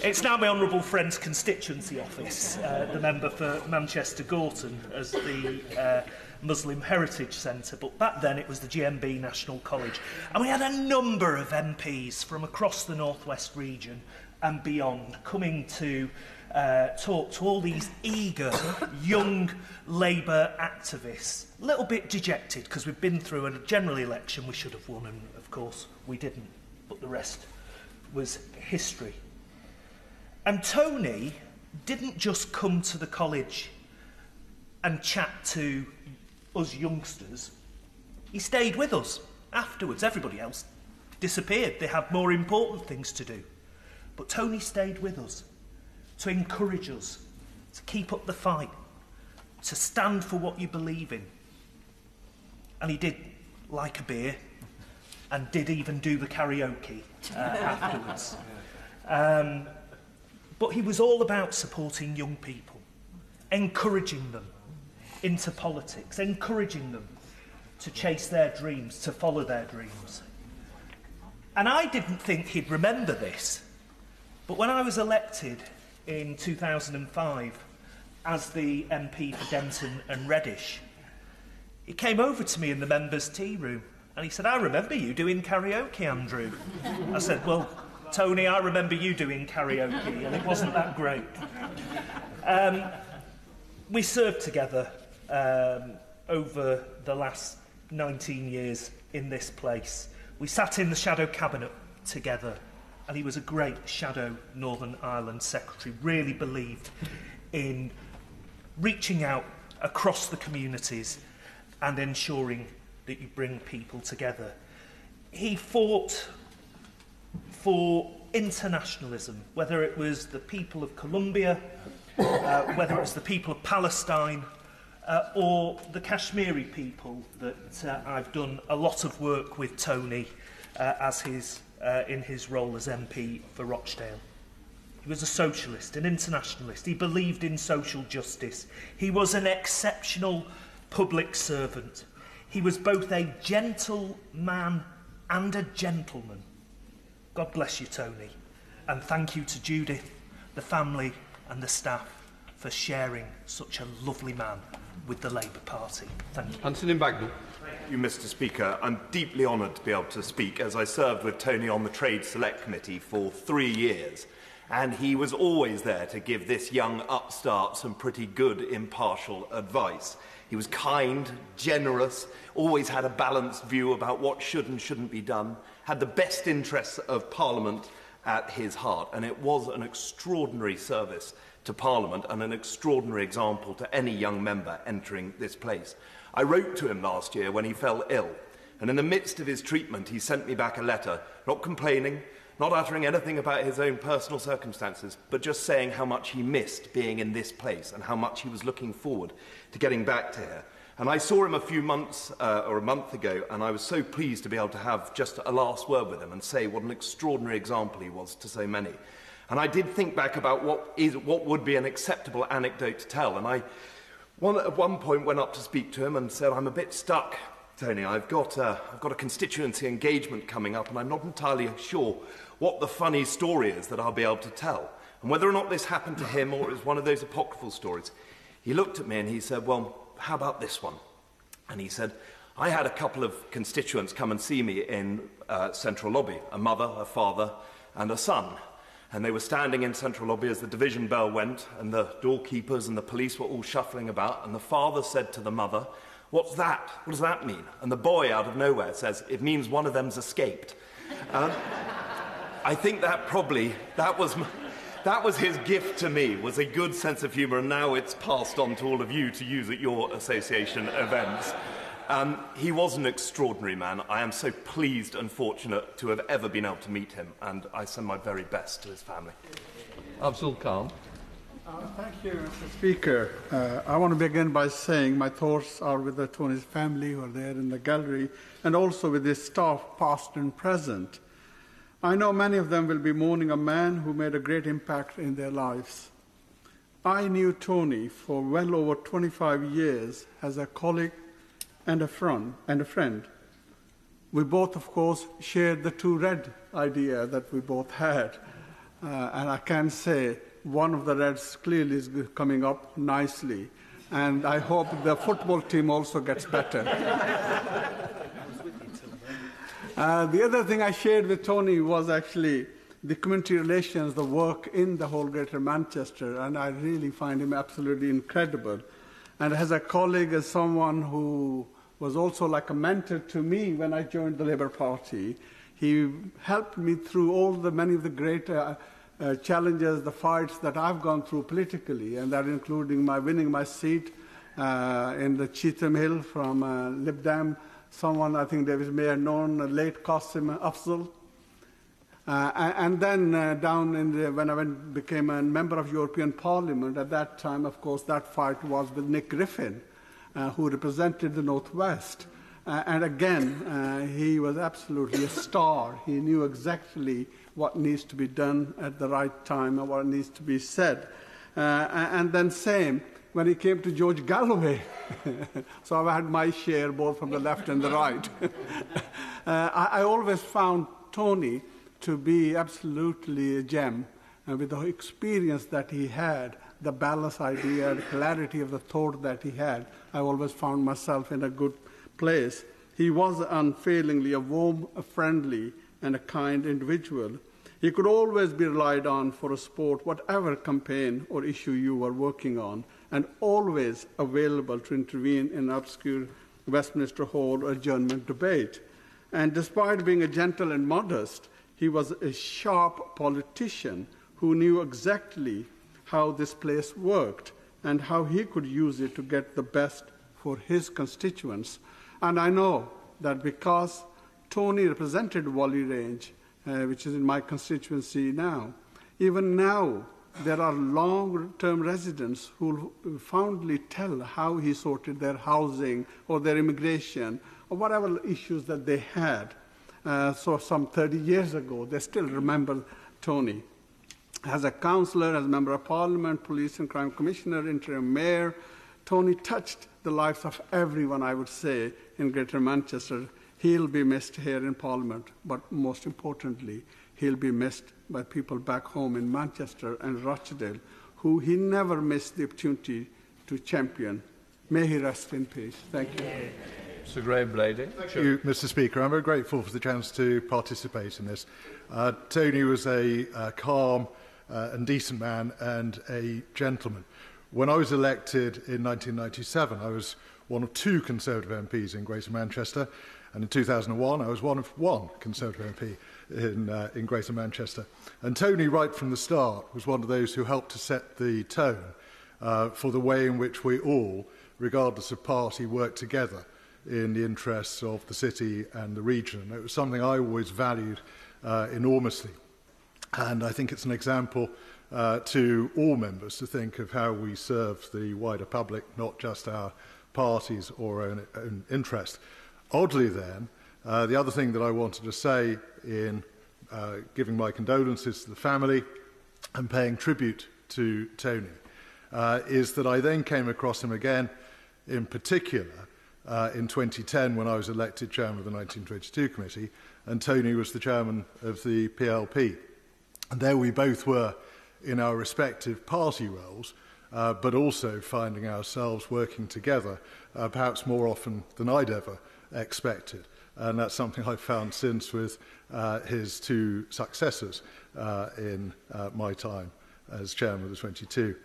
It's now my honourable friend's constituency office, the member for Manchester Gorton, as the Muslim Heritage Centre, but back then it was the GMB National College. And we had a number of MPs from across the North West region and beyond coming to talk to all these eager young Labour activists, a little bit dejected because we've been through a general election we should have won, and of course we didn't, but the rest was history. And Tony didn't just come to the college and chat to us youngsters. He stayed with us afterwards. Everybody else disappeared. They had more important things to do. But Tony stayed with us to encourage us, to keep up the fight, to stand for what you believe in. And he did like a beer and did even do the karaoke afterwards. But he was all about supporting young people, encouraging them into politics, encouraging them to chase their dreams, to follow their dreams. And I didn't think he'd remember this, but when I was elected in 2005 as the MP for Denton and Reddish, he came over to me in the members' tea room and he said, "I remember you doing karaoke, Andrew." I said, "Well, Tony, I remember you doing karaoke, and it wasn't that great." We served together over the last 19 years in this place. We sat in the shadow cabinet together, and he was a great shadow Northern Ireland secretary, really believed in reaching out across the communities and ensuring that you bring people together. He fought for internationalism, whether it was the people of Colombia, whether it was the people of Palestine, or the Kashmiri people that I've done a lot of work with Tony in his role as MP for Rochdale. He was a socialist, an internationalist. He believed in social justice. He was an exceptional public servant. He was both a gentleman and a gentleman. God bless you, Tony. And thank you to Judith, the family and the staff for sharing such a lovely man with the Labour Party. Thank you. Anthony Bagnall. Thank you, Mr. Speaker. I'm deeply honoured to be able to speak, as I served with Tony on the Trade Select Committee for 3 years. And he was always there to give this young upstart some pretty good, impartial advice. He was kind, generous, always had a balanced view about what should and shouldn't be done, had the best interests of Parliament at his heart, and it was an extraordinary service to Parliament and an extraordinary example to any young member entering this place. I wrote to him last year when he fell ill, and in the midst of his treatment he sent me back a letter, not complaining, not uttering anything about his own personal circumstances, but just saying how much he missed being in this place and how much he was looking forward to getting back to here. And I saw him a few months or a month ago, and I was so pleased to be able to have just a last word with him and say what an extraordinary example he was to so many. And I did think back about what would be an acceptable anecdote to tell, and at one point went up to speak to him and said, "I'm a bit stuck, Tony. I've got a constituency engagement coming up, and I'm not entirely sure what the funny story is that I'll be able to tell, and whether or not this happened to him or it was one of those apocryphal stories." He looked at me and he said, "Well, how about this one?" And he said, "I had a couple of constituents come and see me in Central Lobby, a mother, a father, and a son. And they were standing in Central Lobby as the division bell went, and the doorkeepers and the police were all shuffling about, and the father said to the mother, 'What's that? What does that mean?' And the boy, out of nowhere, says, 'It means one of them's escaped.'" I think that was his gift to me, was a good sense of humour, and now it's passed on to all of you to use at your association events. He was an extraordinary man. I am so pleased and fortunate to have ever been able to meet him, and I send my very best to his family. Abdul Khan. Thank you, Mr. Speaker. I want to begin by saying my thoughts are with Tony's family who are there in the gallery, and also with his staff, past and present. I know many of them will be mourning a man who made a great impact in their lives. I knew Tony for well over 25 years as a colleague and a friend. We both, of course, shared the two red idea that we both had. and I can say one of the Reds clearly is coming up nicely, and I hope the football team also gets better. The other thing I shared with Tony was actually the community relations, the work in the whole Greater Manchester, and I really find him absolutely incredible. And as a colleague, as someone who was also like a mentor to me when I joined the Labour Party, he helped me through many of the great challenges, the fights that I've gone through politically, and that including winning my seat in the Cheetham Hill from Lib Dem, someone I think David Mayor known, late Qasim Afzal. And then when I became a member of European Parliament, at that time, of course, that fight was with Nick Griffin, who represented the North West. And again, he was absolutely a star. He knew exactly what needs to be done at the right time and what needs to be said. And then same when he came to George Galloway. So I've had my share both from the left and the right. I always found Tony to be absolutely a gem, and with the experience that he had, the balanced idea, the clarity of the thought that he had, I always found myself in a good place. He was unfailingly a warm, a friendly, and a kind individual. He could always be relied on for a support, whatever campaign or issue you were working on, and always available to intervene in an obscure Westminster Hall adjournment debate. And despite being a gentle and modest, he was a sharp politician who knew exactly how this place worked and how he could use it to get the best for his constituents. And I know that because Tony represented Whalley Range, which is in my constituency now, even now there are long-term residents who fondly tell how he sorted their housing or their immigration or whatever issues that they had. So some 30 years ago, they still remember Tony. As a councillor, as a member of Parliament, Police and Crime Commissioner, interim mayor, Tony touched the lives of everyone, I would say, in Greater Manchester. He'll be missed here in Parliament, but most importantly, he'll be missed by people back home in Manchester and Rochdale, who he never missed the opportunity to champion. May he rest in peace. Thank you. Sir Graham Blady. Thank you, Mr. Speaker. I'm very grateful for the chance to participate in this. Tony was a calm and decent man and a gentleman. When I was elected in 1997, I was one of two Conservative MPs in Greater Manchester, and in 2001 I was one of one Conservative MP in Greater Manchester. And Tony, right from the start, was one of those who helped to set the tone for the way in which we all, regardless of party, work together in the interests of the city and the region. It was something I always valued enormously. And I think it's an example to all members to think of how we serve the wider public, not just our parties or our own interest. Oddly then, the other thing that I wanted to say in giving my condolences to the family and paying tribute to Tony is that I then came across him again in particular in 2010 when I was elected chairman of the 1922 committee and Tony was the chairman of the PLP. And there we both were in our respective party roles, but also finding ourselves working together, perhaps more often than I'd ever expected. And that's something I've found since with his two successors in my time as chairman of the 22.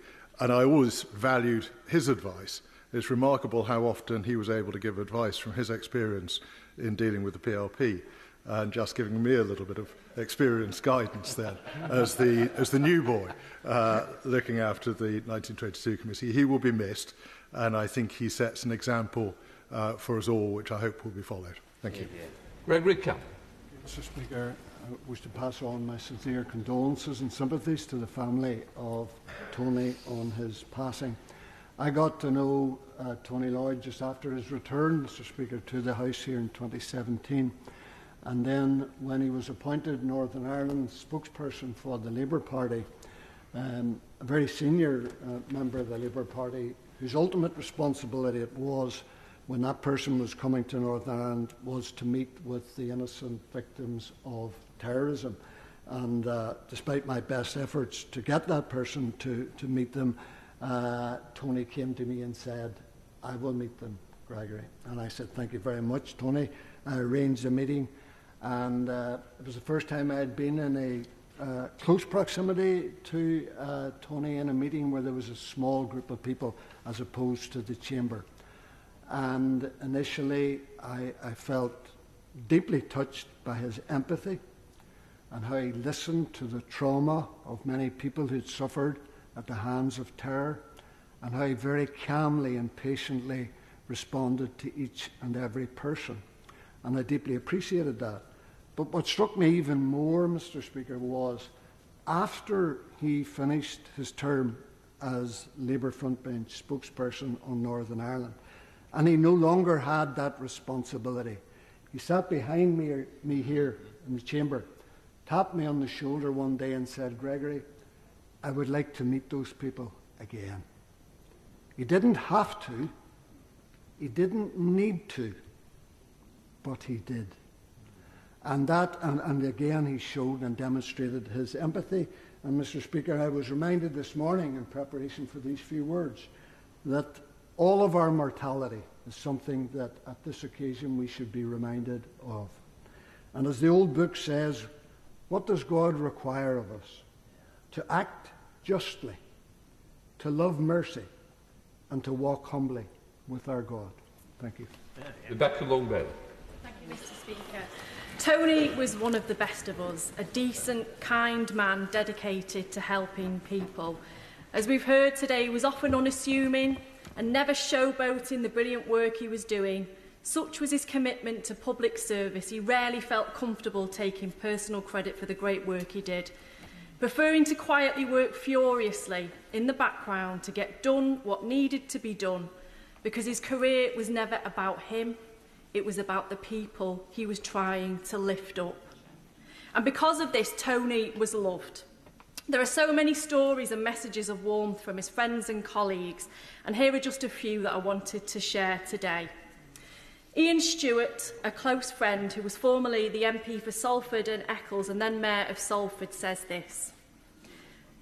And I always valued his advice. It's remarkable how often he was able to give advice from his experience in dealing with the PLP, and just giving me a little bit of experience guidance then as the new boy looking after the 1922 committee. He will be missed, and I think he sets an example for us all, which I hope will be followed. Thank you. Gregory Camp. Mr. Speaker, I wish to pass on my sincere condolences and sympathies to the family of Tony on his passing. I got to know Tony Lloyd just after his return, Mr. Speaker, to the House here in 2017. And then when he was appointed Northern Ireland spokesperson for the Labour Party, a very senior member of the Labour Party, whose ultimate responsibility it was when that person was coming to Northern Ireland was to meet with the innocent victims of terrorism. And despite my best efforts to get that person to meet them, Tony came to me and said, I will meet them, Gregory. And I said, thank you very much, Tony. I arranged a meeting, and it was the first time I had been in a close proximity to Tony in a meeting where there was a small group of people as opposed to the chamber. And initially I felt deeply touched by his empathy and how he listened to the trauma of many people who'd suffered at the hands of terror, and how he very calmly and patiently responded to each and every person. And I deeply appreciated that. But what struck me even more, Mr. Speaker, was after he finished his term as Labour Frontbench spokesperson on Northern Ireland, and he no longer had that responsibility, he sat behind me here in the chamber, tapped me on the shoulder one day and said, Gregory, I would like to meet those people again. He didn't have to, he didn't need to, but he did. And again he showed and demonstrated his empathy. And Mr. Speaker, I was reminded this morning in preparation for these few words that all of our mortality is something that at this occasion we should be reminded of. And as the old book says, what does God require of us? To act justly, to love mercy, and to walk humbly with our God. Thank you. Rebecca Longbed. Thank you, Mr. Speaker. Tony was one of the best of us, a decent, kind man dedicated to helping people. As we've heard today, he was often unassuming and never showboating the brilliant work he was doing. Such was his commitment to public service, he rarely felt comfortable taking personal credit for the great work he did, preferring to quietly work furiously in the background to get done what needed to be done, because his career was never about him, it was about the people he was trying to lift up. And because of this, Tony was loved. There are so many stories and messages of warmth from his friends and colleagues, and here are just a few that I wanted to share today. Ian Stewart, a close friend who was formerly the MP for Salford and Eccles and then Mayor of Salford, says this: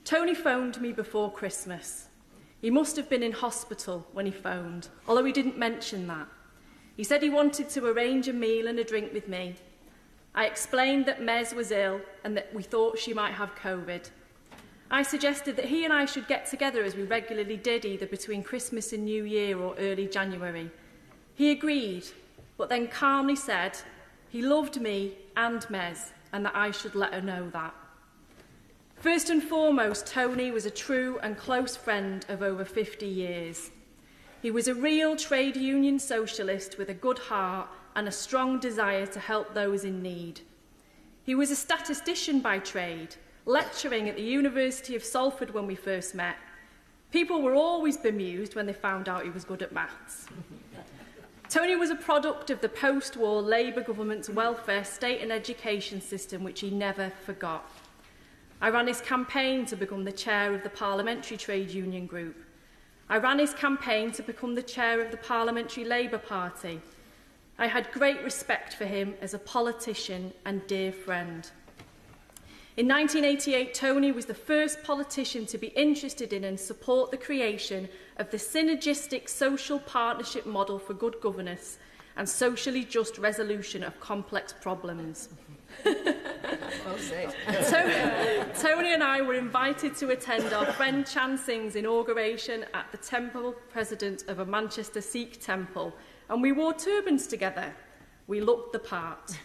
Tony phoned me before Christmas. He must have been in hospital when he phoned, although he didn't mention that. He said he wanted to arrange a meal and a drink with me. I explained that Mez was ill and that we thought she might have COVID. I suggested that he and I should get together as we regularly did, either between Christmas and New Year or early January. He agreed, but then calmly said he loved me and Mez and that I should let her know that. First and foremost, Tony was a true and close friend of over 50 years. He was a real trade union socialist with a good heart and a strong desire to help those in need. He was a statistician by trade, lecturing at the University of Salford when we first met. People were always bemused when they found out he was good at maths. Tony was a product of the post-war Labour government's welfare, state and education system, which he never forgot. I ran his campaign to become the chair of the Parliamentary Trade Union Group. I ran his campaign to become the chair of the Parliamentary Labour Party. I had great respect for him as a politician and dear friend. In 1988, Tony was the first politician to be interested in and support the creation of the synergistic social partnership model for good governance and socially just resolution of complex problems. Well said. Tony and I were invited to attend our friend Chan Singh's inauguration at the temple president of a Manchester Sikh temple, and we wore turbans together. We looked the part.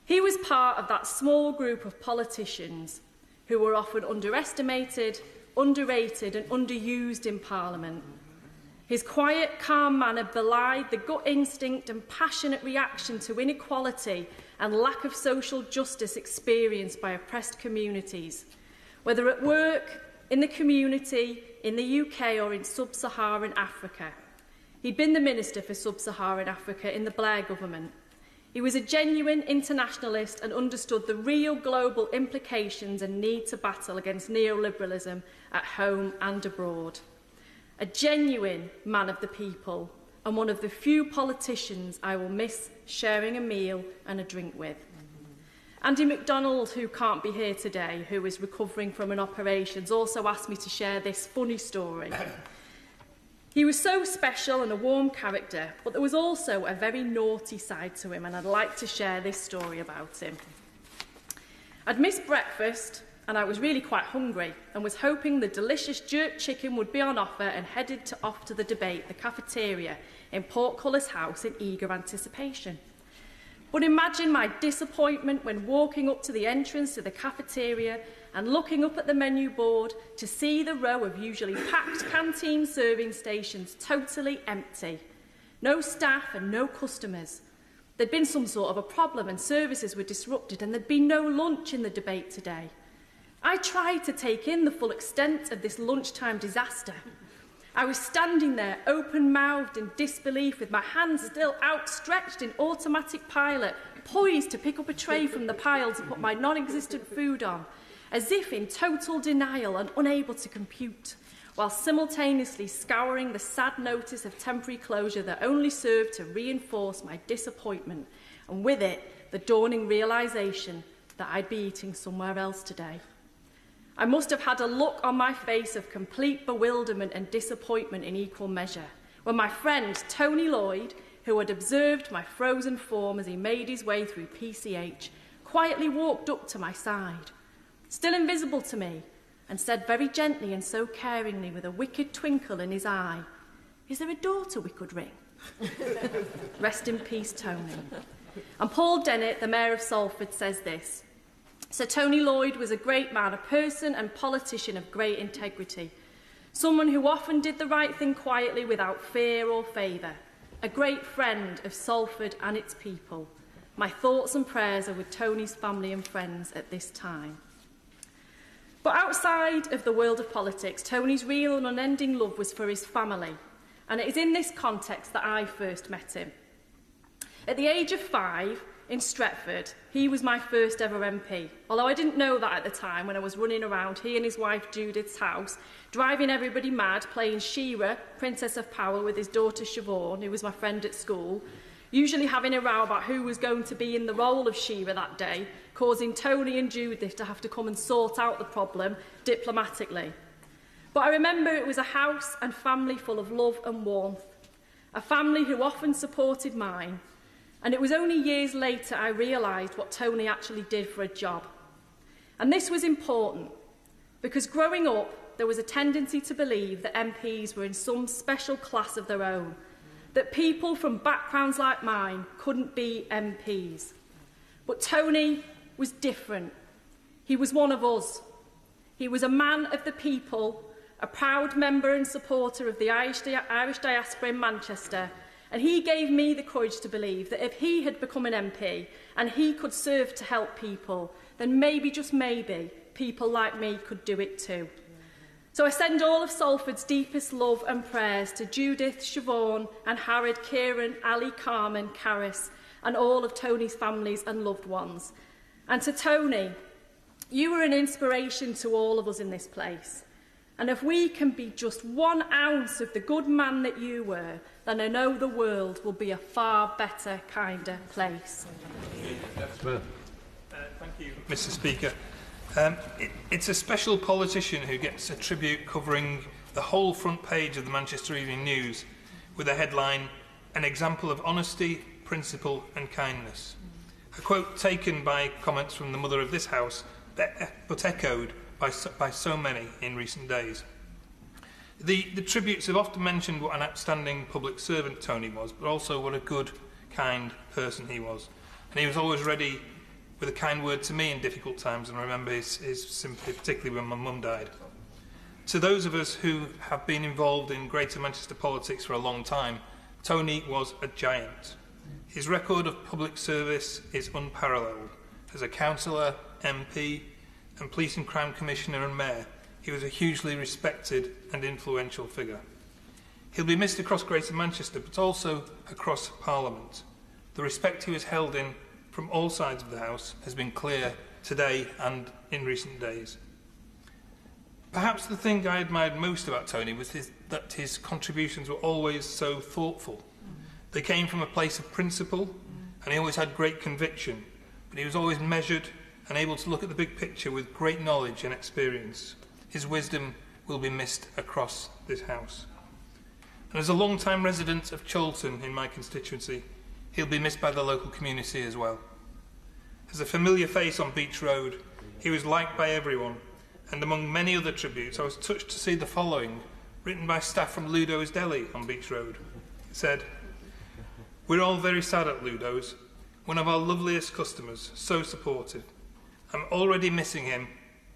He was part of that small group of politicians who were often underestimated, underrated and underused in Parliament. His quiet, calm manner belied the gut instinct and passionate reaction to inequality and lack of social justice experienced by oppressed communities, whether at work, in the community, in the UK or in sub-Saharan Africa. He'd been the Minister for Sub-Saharan Africa in the Blair government. He was a genuine internationalist and understood the real global implications and need to battle against neoliberalism at home and abroad. A genuine man of the people and one of the few politicians I will miss sharing a meal and a drink with. Andy MacDonald, who can't be here today, who is recovering from an operation, also asked me to share this funny story. He was so special and a warm character, but there was also a very naughty side to him, and I'd like to share this story about him. I'd missed breakfast, and I was really quite hungry, and was hoping the delicious jerk chicken would be on offer, and headed off to the debate, the cafeteria, in Portcullis House in eager anticipation. But imagine my disappointment when walking up to the entrance to the cafeteria and looking up at the menu board to see the row of usually packed canteen serving stations totally empty. No staff and no customers. There'd been some sort of a problem and services were disrupted, and there'd been no lunch in the debate today. I tried to take in the full extent of this lunchtime disaster. I was standing there, open-mouthed in disbelief, with my hands still outstretched in automatic pilot, poised to pick up a tray from the pile to put my non-existent food on, as if in total denial and unable to compute, while simultaneously scouring the sad notice of temporary closure that only served to reinforce my disappointment, and with it, the dawning realisation that I'd be eating somewhere else today. I must have had a look on my face of complete bewilderment and disappointment in equal measure, when my friend Tony Lloyd, who had observed my frozen form as he made his way through PCH, quietly walked up to my side, still invisible to me, and said very gently and so caringly, with a wicked twinkle in his eye, "Is there a daughter we could ring?" Rest in peace, Tony. And Paul Dennett, the Mayor of Salford, says this: Sir Tony Lloyd was a great man, a person and politician of great integrity, someone who often did the right thing quietly without fear or favour, a great friend of Salford and its people. My thoughts and prayers are with Tony's family and friends at this time. But outside of the world of politics, Tony's real and unending love was for his family, and it is in this context that I first met him. At the age of 5, in Stretford, he was my first ever MP, although I didn't know that at the time when I was running around he and his wife Judith's house, driving everybody mad, playing Shira, Princess of Power, with his daughter Siobhan, who was my friend at school, usually having a row about who was going to be in the role of Shira that day, causing Tony and Judith to have to come and sort out the problem diplomatically. But I remember it was a house and family full of love and warmth, a family who often supported mine. And it was only years later I realised what Tony actually did for a job. And this was important, because growing up, there was a tendency to believe that MPs were in some special class of their own, that people from backgrounds like mine couldn't be MPs. But Tony was different. He was one of us. He was a man of the people, a proud member and supporter of the Irish diaspora in Manchester, and he gave me the courage to believe that if he had become an MP and he could serve to help people, then maybe, just maybe, people like me could do it too. So I send all of Salford's deepest love and prayers to Judith, Siobhan and Harrod, Kieran, Ali, Carmen, Caris, and all of Tony's families and loved ones. And to Tony, you were an inspiration to all of us in this place. And if we can be just 1 ounce of the good man that you were, then I know the world will be a far better, kinder place. Thank you, Mr. Speaker. It's a special politician who gets a tribute covering the whole front page of the Manchester Evening News with a headline, "An example of honesty, principle and kindness." A quote taken by comments from the mother of this house, but echoed by so many in recent days. The tributes have often mentioned what an outstanding public servant Tony was, but also what a good, kind person he was. And he was always ready with a kind word to me in difficult times, and I remember his sympathy, particularly when my mum died. To those of us who have been involved in Greater Manchester politics for a long time, Tony was a giant. His record of public service is unparalleled. As a councillor, MP, and Police and Crime Commissioner and Mayor, he was a hugely respected and influential figure. He'll be missed across Greater Manchester, but also across Parliament. The respect he was held in from all sides of the House has been clear today and in recent days. Perhaps the thing I admired most about Tony was that his contributions were always so thoughtful. They came from a place of principle, and he always had great conviction, but he was always measured and able to look at the big picture with great knowledge and experience. His wisdom will be missed across this House. And as a long-time resident of Chorlton in my constituency, he'll be missed by the local community as well. As a familiar face on Beach Road, he was liked by everyone, and among many other tributes, I was touched to see the following, written by staff from Ludo's Deli on Beach Road. It said, "We're all very sad at Ludo's, one of our loveliest customers, so supportive. I'm already missing him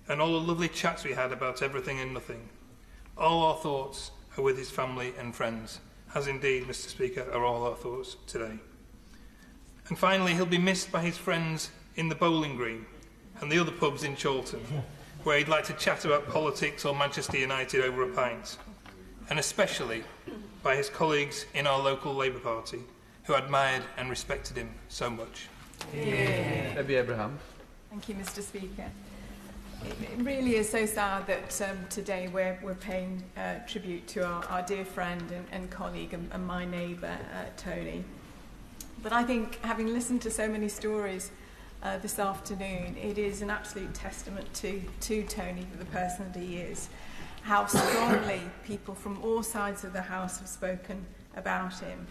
and all the lovely chats we had about everything and nothing. All our thoughts are with his family and friends, as indeed, Mr. Speaker, are all our thoughts today." And finally, he'll be missed by his friends in the bowling green and the other pubs in Chorlton, where he'd like to chat about politics or Manchester United over a pint, and especially by his colleagues in our local Labour Party, who admired and respected him so much. Yeah. Debbie Abraham. Thank you, Mr. Speaker. It really is so sad that today we're paying tribute to our dear friend and colleague and my neighbour, Tony. But I think, having listened to so many stories this afternoon, it is an absolute testament to Tony, for the person that he is, how strongly people from all sides of the House have spoken about him.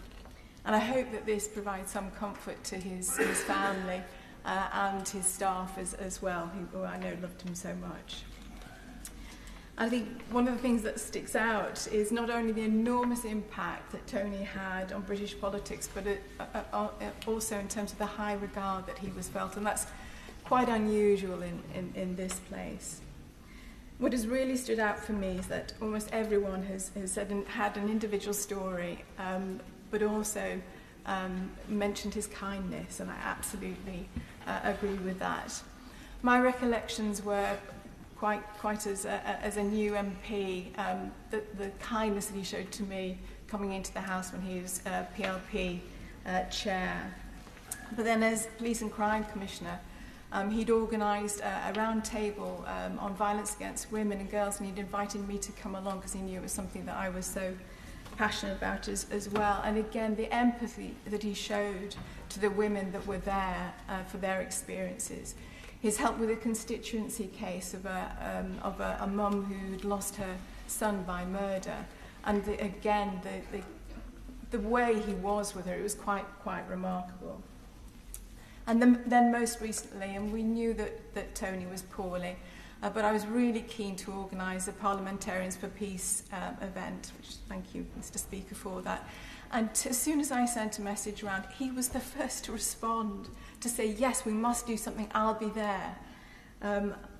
And I hope that this provides some comfort to his family and his staff as well, who I know loved him so much. I think one of the things that sticks out is not only the enormous impact that Tony had on British politics, but also in terms of the high regard that he was felt, and that's quite unusual in this place. What has really stood out for me is that almost everyone has said and had an individual story, but also mentioned his kindness, and I absolutely agree with that. My recollections were quite as a new MP, the kindness that he showed to me coming into the House when he was PLP chair. But then as Police and Crime Commissioner, he'd organised a round table on violence against women and girls, and he'd invited me to come along because he knew it was something that I was so passionate about as well. And again, the empathy that he showed to the women that were there for their experiences. His help with a constituency case of a mum who'd lost her son by murder, and the way he was with her, it was quite remarkable. And then most recently, and we knew that Tony was poorly, but I was really keen to organise a Parliamentarians for Peace event, which thank you, Mr. Speaker, for that. And as soon as I sent a message around, he was the first to respond, to say, yes, we must do something, I'll be there.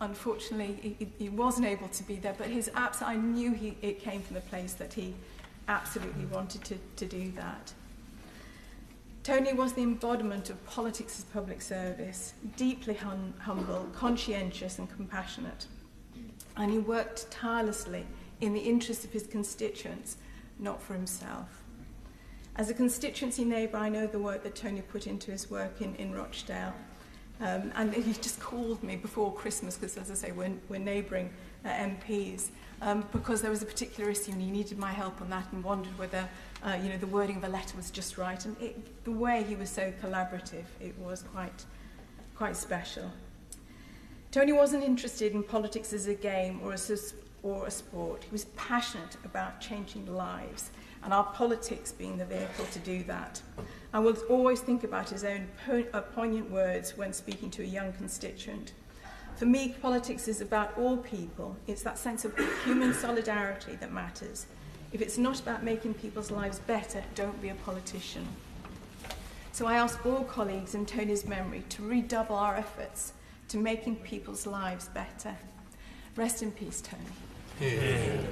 Unfortunately, he wasn't able to be there, but I knew it came from the place that he absolutely wanted to do that. Tony was the embodiment of politics as public service, deeply humble, conscientious and compassionate. And he worked tirelessly in the interests of his constituents, not for himself. As a constituency neighbour, I know the work that Tony put into his work in Rochdale. And he just called me before Christmas, because as I say, we're neighbouring MPs, because there was a particular issue and he needed my help on that, and wondered whether the wording of a letter was just right. And the way he was so collaborative, it was quite special. Tony wasn't interested in politics as a game or a sport. He was passionate about changing lives, and our politics being the vehicle to do that. I will always think about his own poignant words when speaking to a young constituent. For me, politics is about all people. It's that sense of human solidarity that matters. If it's not about making people's lives better, don't be a politician. So I ask all colleagues in Tony's memory to redouble our efforts to making people's lives better. Rest in peace, Tony. Yeah.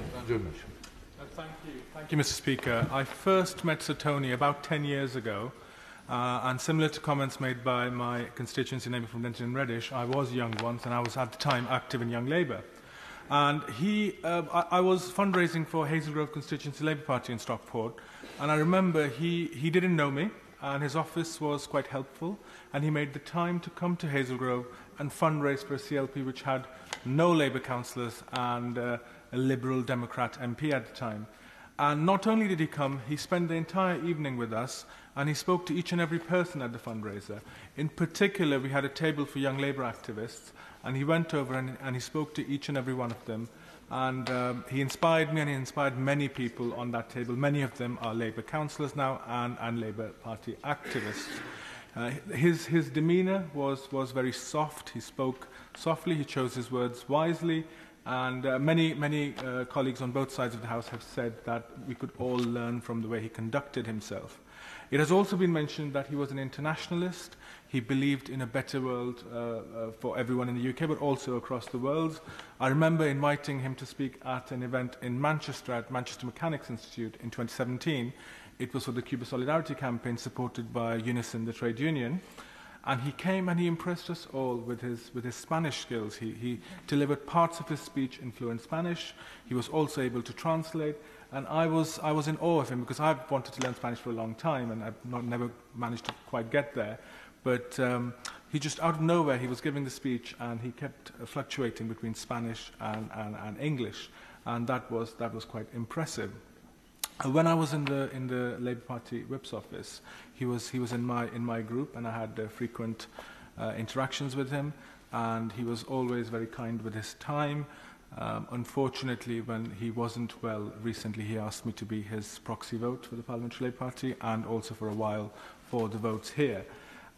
Thank you, Mr. Speaker. I first met Sir Tony about 10 years ago, and similar to comments made by my constituency neighbour from Denton and Reddish, I was young once, and I was at the time active in Young Labour. And I was fundraising for Hazel Grove Constituency Labour Party in Stockport, and I remember he didn't know me, and his office was quite helpful, and he made the time to come to Hazel Grove and fundraise for a CLP which had no Labour councillors and a Liberal Democrat MP at the time. And not only did he come, he spent the entire evening with us, and he spoke to each and every person at the fundraiser. In particular, we had a table for young Labour activists, and he went over and he spoke to each and every one of them. And he inspired me, and he inspired many people on that table. Many of them are Labour councillors now and Labour Party activists. His demeanour was very soft. He spoke softly. He chose his words wisely. And many colleagues on both sides of the House have said that we could all learn from the way he conducted himself. It has also been mentioned that he was an internationalist. He believed in a better world for everyone in the UK, but also across the world. I remember inviting him to speak at an event in Manchester at Manchester Mechanics Institute in 2017. It was for the Cuba Solidarity campaign supported by Unison, the trade union. And he came and he impressed us all with his Spanish skills. He delivered parts of his speech in fluent Spanish. He was also able to translate. And I was in awe of him because I've wanted to learn Spanish for a long time and I've never managed to quite get there. But he just, out of nowhere, he was giving the speech and he kept fluctuating between Spanish and English. And that was quite impressive. When I was in the Labour Party Whip's office, he was in my group, and I had frequent interactions with him, and he was always very kind with his time. Unfortunately, when he wasn't well recently, he asked me to be his proxy vote for the Parliamentary Labour Party, and also for a while for the votes here.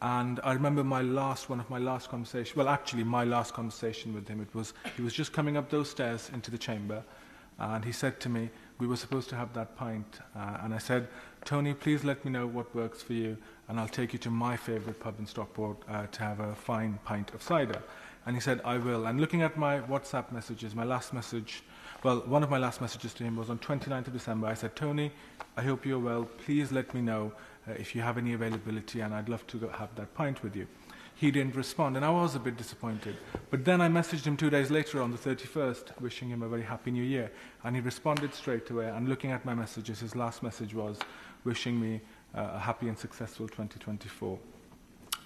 And I remember my last conversation with him. He was just coming up those stairs into the chamber, and he said to me, we were supposed to have that pint, and I said, Tony, please let me know what works for you, and I'll take you to my favourite pub in Stockport to have a fine pint of cider. And he said, I will. And looking at my WhatsApp messages, one of my last messages to him was on 29th of December. I said, Tony, I hope you're well. Please let me know if you have any availability, and I'd love to go have that pint with you. He didn't respond, and I was a bit disappointed. But then I messaged him 2 days later on the 31st, wishing him a very happy new year. And he responded straight away. And looking at my messages, his last message was wishing me a happy and successful 2024.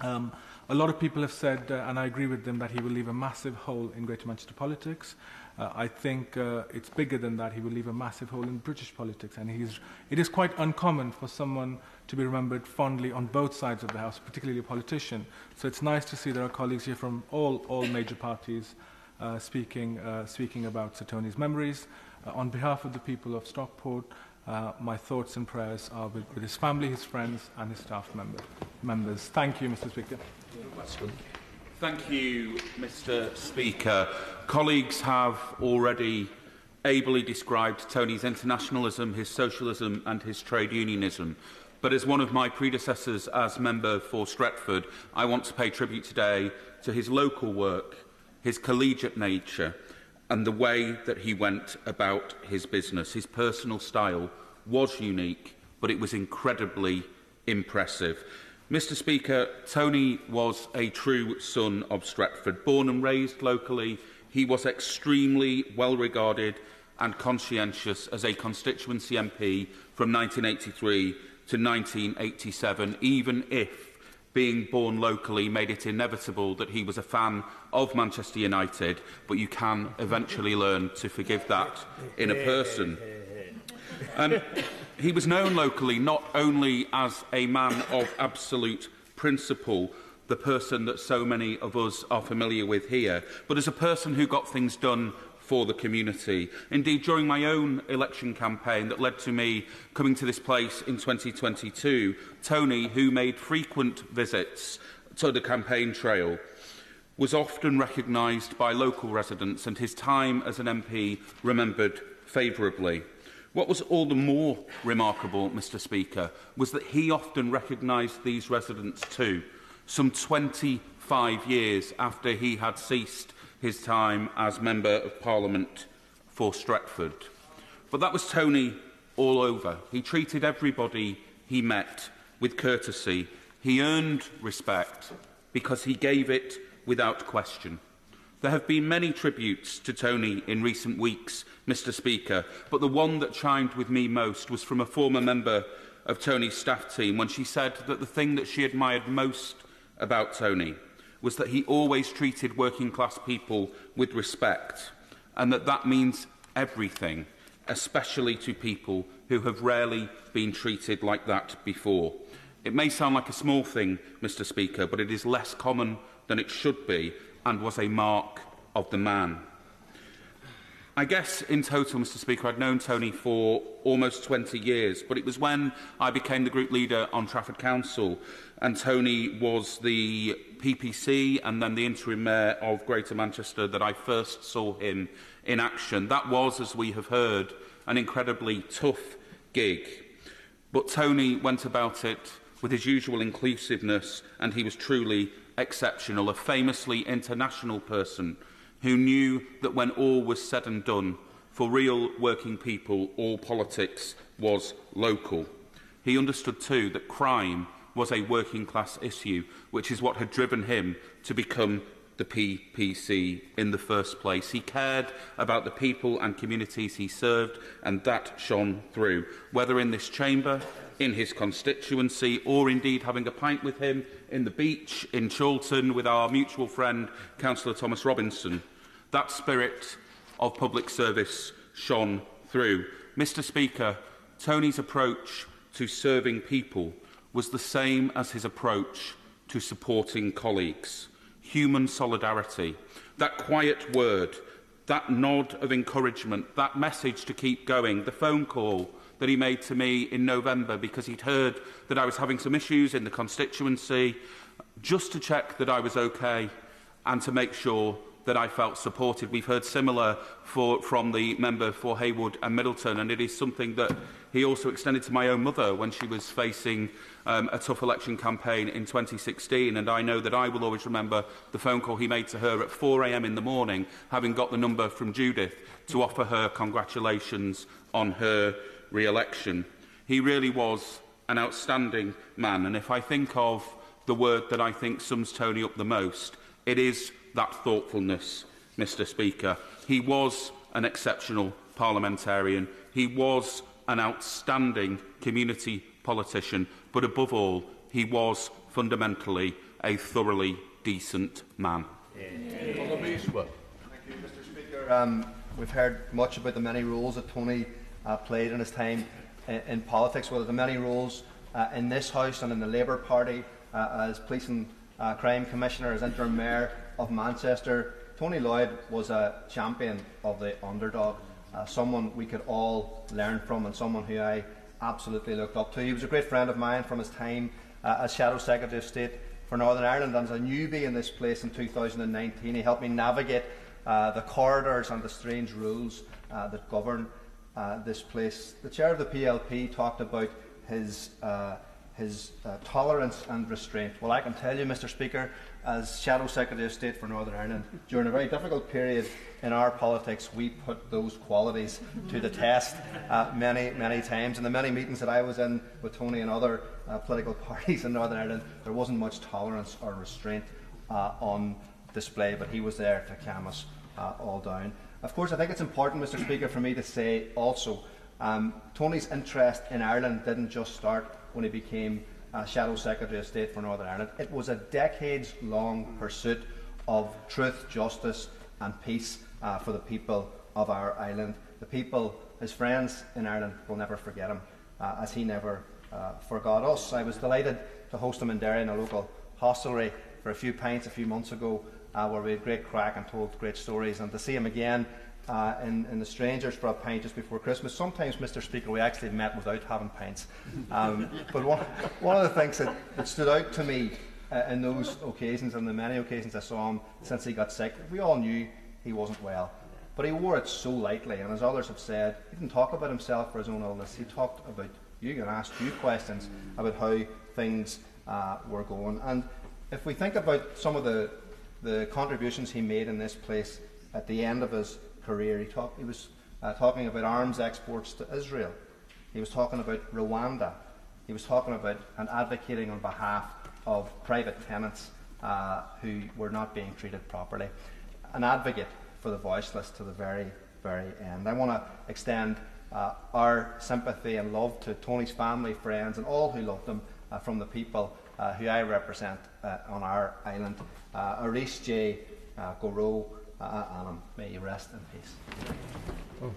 A lot of people have said, and I agree with them, that he will leave a massive hole in Greater Manchester politics. I think it's bigger than that. He will leave a massive hole in British politics. And it is quite uncommon for someone to be remembered fondly on both sides of the House, particularly a politician. So it's nice to see there are colleagues here from all major parties speaking about Sir Tony's memories. On behalf of the people of Stockport, my thoughts and prayers are with his family, his friends, and his staff members. Thank you, Mr. Speaker. Thank you, Mr. Speaker. Colleagues have already ably described Tony's internationalism, his socialism and his trade unionism. But as one of my predecessors as member for Stretford, I want to pay tribute today to his local work, his collegiate nature, and the way that he went about his business. His personal style was unique, but it was incredibly impressive. Mr. Speaker, Tony was a true son of Stretford. Born and raised locally, he was extremely well regarded and conscientious as a constituency MP from 1983 to 1987, even if being born locally made it inevitable that he was a fan of Manchester United, but you can eventually learn to forgive that in a person. He was known locally not only as a man of absolute principle, the person that so many of us are familiar with here, but as a person who got things done for the community. Indeed, during my own election campaign that led to me coming to this place in 2022, Tony, who made frequent visits to the campaign trail, was often recognised by local residents and his time as an MP remembered favourably. What was all the more remarkable, Mr. Speaker, was that he often recognised these residents too, some 25 years after he had ceased his time as Member of Parliament for Stretford. But that was Tony all over. He treated everybody he met with courtesy. He earned respect because he gave it without question. There have been many tributes to Tony in recent weeks, Mr. Speaker, but the one that chimed with me most was from a former member of Tony's staff team when she said that the thing that she admired most about Tony was that he always treated working-class people with respect, and that means everything especially to people who have rarely been treated like that before. It may sound like a small thing, Mr. Speaker, but it is less common than it should be and was a mark of the man. I guess in total, Mr. Speaker, I'd known Tony for almost 20 years, but it was when I became the group leader on Trafford Council and Tony was the PPC and then the interim mayor of Greater Manchester that I first saw him in action. That was, as we have heard, an incredibly tough gig. But Tony went about it with his usual inclusiveness, and he was truly exceptional, a famously international person who knew that when all was said and done, for real working people, all politics was local. He understood too that crime was a working class issue, which is what had driven him to become the PPC in the first place. He cared about the people and communities he served, and that shone through, whether in this chamber, in his constituency, or indeed having a pint with him in the beach in Chorlton with our mutual friend, Councillor Thomas Robinson. That spirit of public service shone through. Mr. Speaker, Tony's approach to serving people was the same as his approach to supporting colleagues. Human solidarity, that quiet word, that nod of encouragement, that message to keep going, the phone call that he made to me in November because he'd heard that I was having some issues in the constituency, just to check that I was okay and to make sure that I felt supported. We've heard similar from the member for Haywood and Middleton, and it is something that he also extended to my own mother when she was facing a tough election campaign in 2016, and I know that I will always remember the phone call he made to her at 4 a.m. in the morning, having got the number from Judith, to offer her congratulations on her re-election. He really was an outstanding man, and if I think of the word that I think sums Tony up the most, it is that thoughtfulness, Mr. Speaker. He was an exceptional parliamentarian. He was an outstanding community politician, but above all, he was fundamentally a thoroughly decent man. Thank you, Mr. Speaker. We've heard much about the many roles that Tony played in his time in politics, whether the many roles in this House and in the Labour Party as Police and Crime Commissioner, as Interim Mayor of Manchester. Tony Lloyd was a champion of the underdog, someone we could all learn from and someone who I absolutely looked up to. He was a great friend of mine from his time as Shadow Secretary of State for Northern Ireland, and as a newbie in this place in 2019, he helped me navigate the corridors and the strange rules that govern this place. The chair of the PLP talked about his tolerance and restraint. Well, I can tell you, Mr. Speaker, as Shadow Secretary of State for Northern Ireland, during a very difficult period in our politics, we put those qualities to the test many, many times. In the many meetings that I was in with Tony and other political parties in Northern Ireland, there wasn't much tolerance or restraint on display, but he was there to calm us all down. Of course, I think it's important, Mr. Speaker, for me to say also, Tony's interest in Ireland didn't just start when he became Shadow Secretary of State for Northern Ireland. It was a decades-long pursuit of truth, justice and peace for the people of our island. The people, his friends in Ireland, will never forget him, as he never forgot us. I was delighted to host him in Derry in a local hostelry for a few pints a few months ago, where we had great crack and told great stories, and to see him again in the Strangers for a pint just before Christmas. Sometimes, Mr. Speaker, we actually met without having pints. But one of the things that stood out to me in those occasions, and the many occasions I saw him since he got sick, we all knew he wasn't well. But he wore it so lightly, and as others have said, he didn't talk about himself or his own illness. He talked about you and asked you questions about how things were going. And if we think about some of the contributions he made in this place at the end of his career, he was talking about arms exports to Israel. He was talking about Rwanda. He was talking about and advocating on behalf of private tenants who were not being treated properly. An advocate for the voiceless to the very, very end. I want to extend our sympathy and love to Tony's family, friends, and all who loved him from the people who I represent on our island. Arish J. Goro, and may you rest in peace. Oh,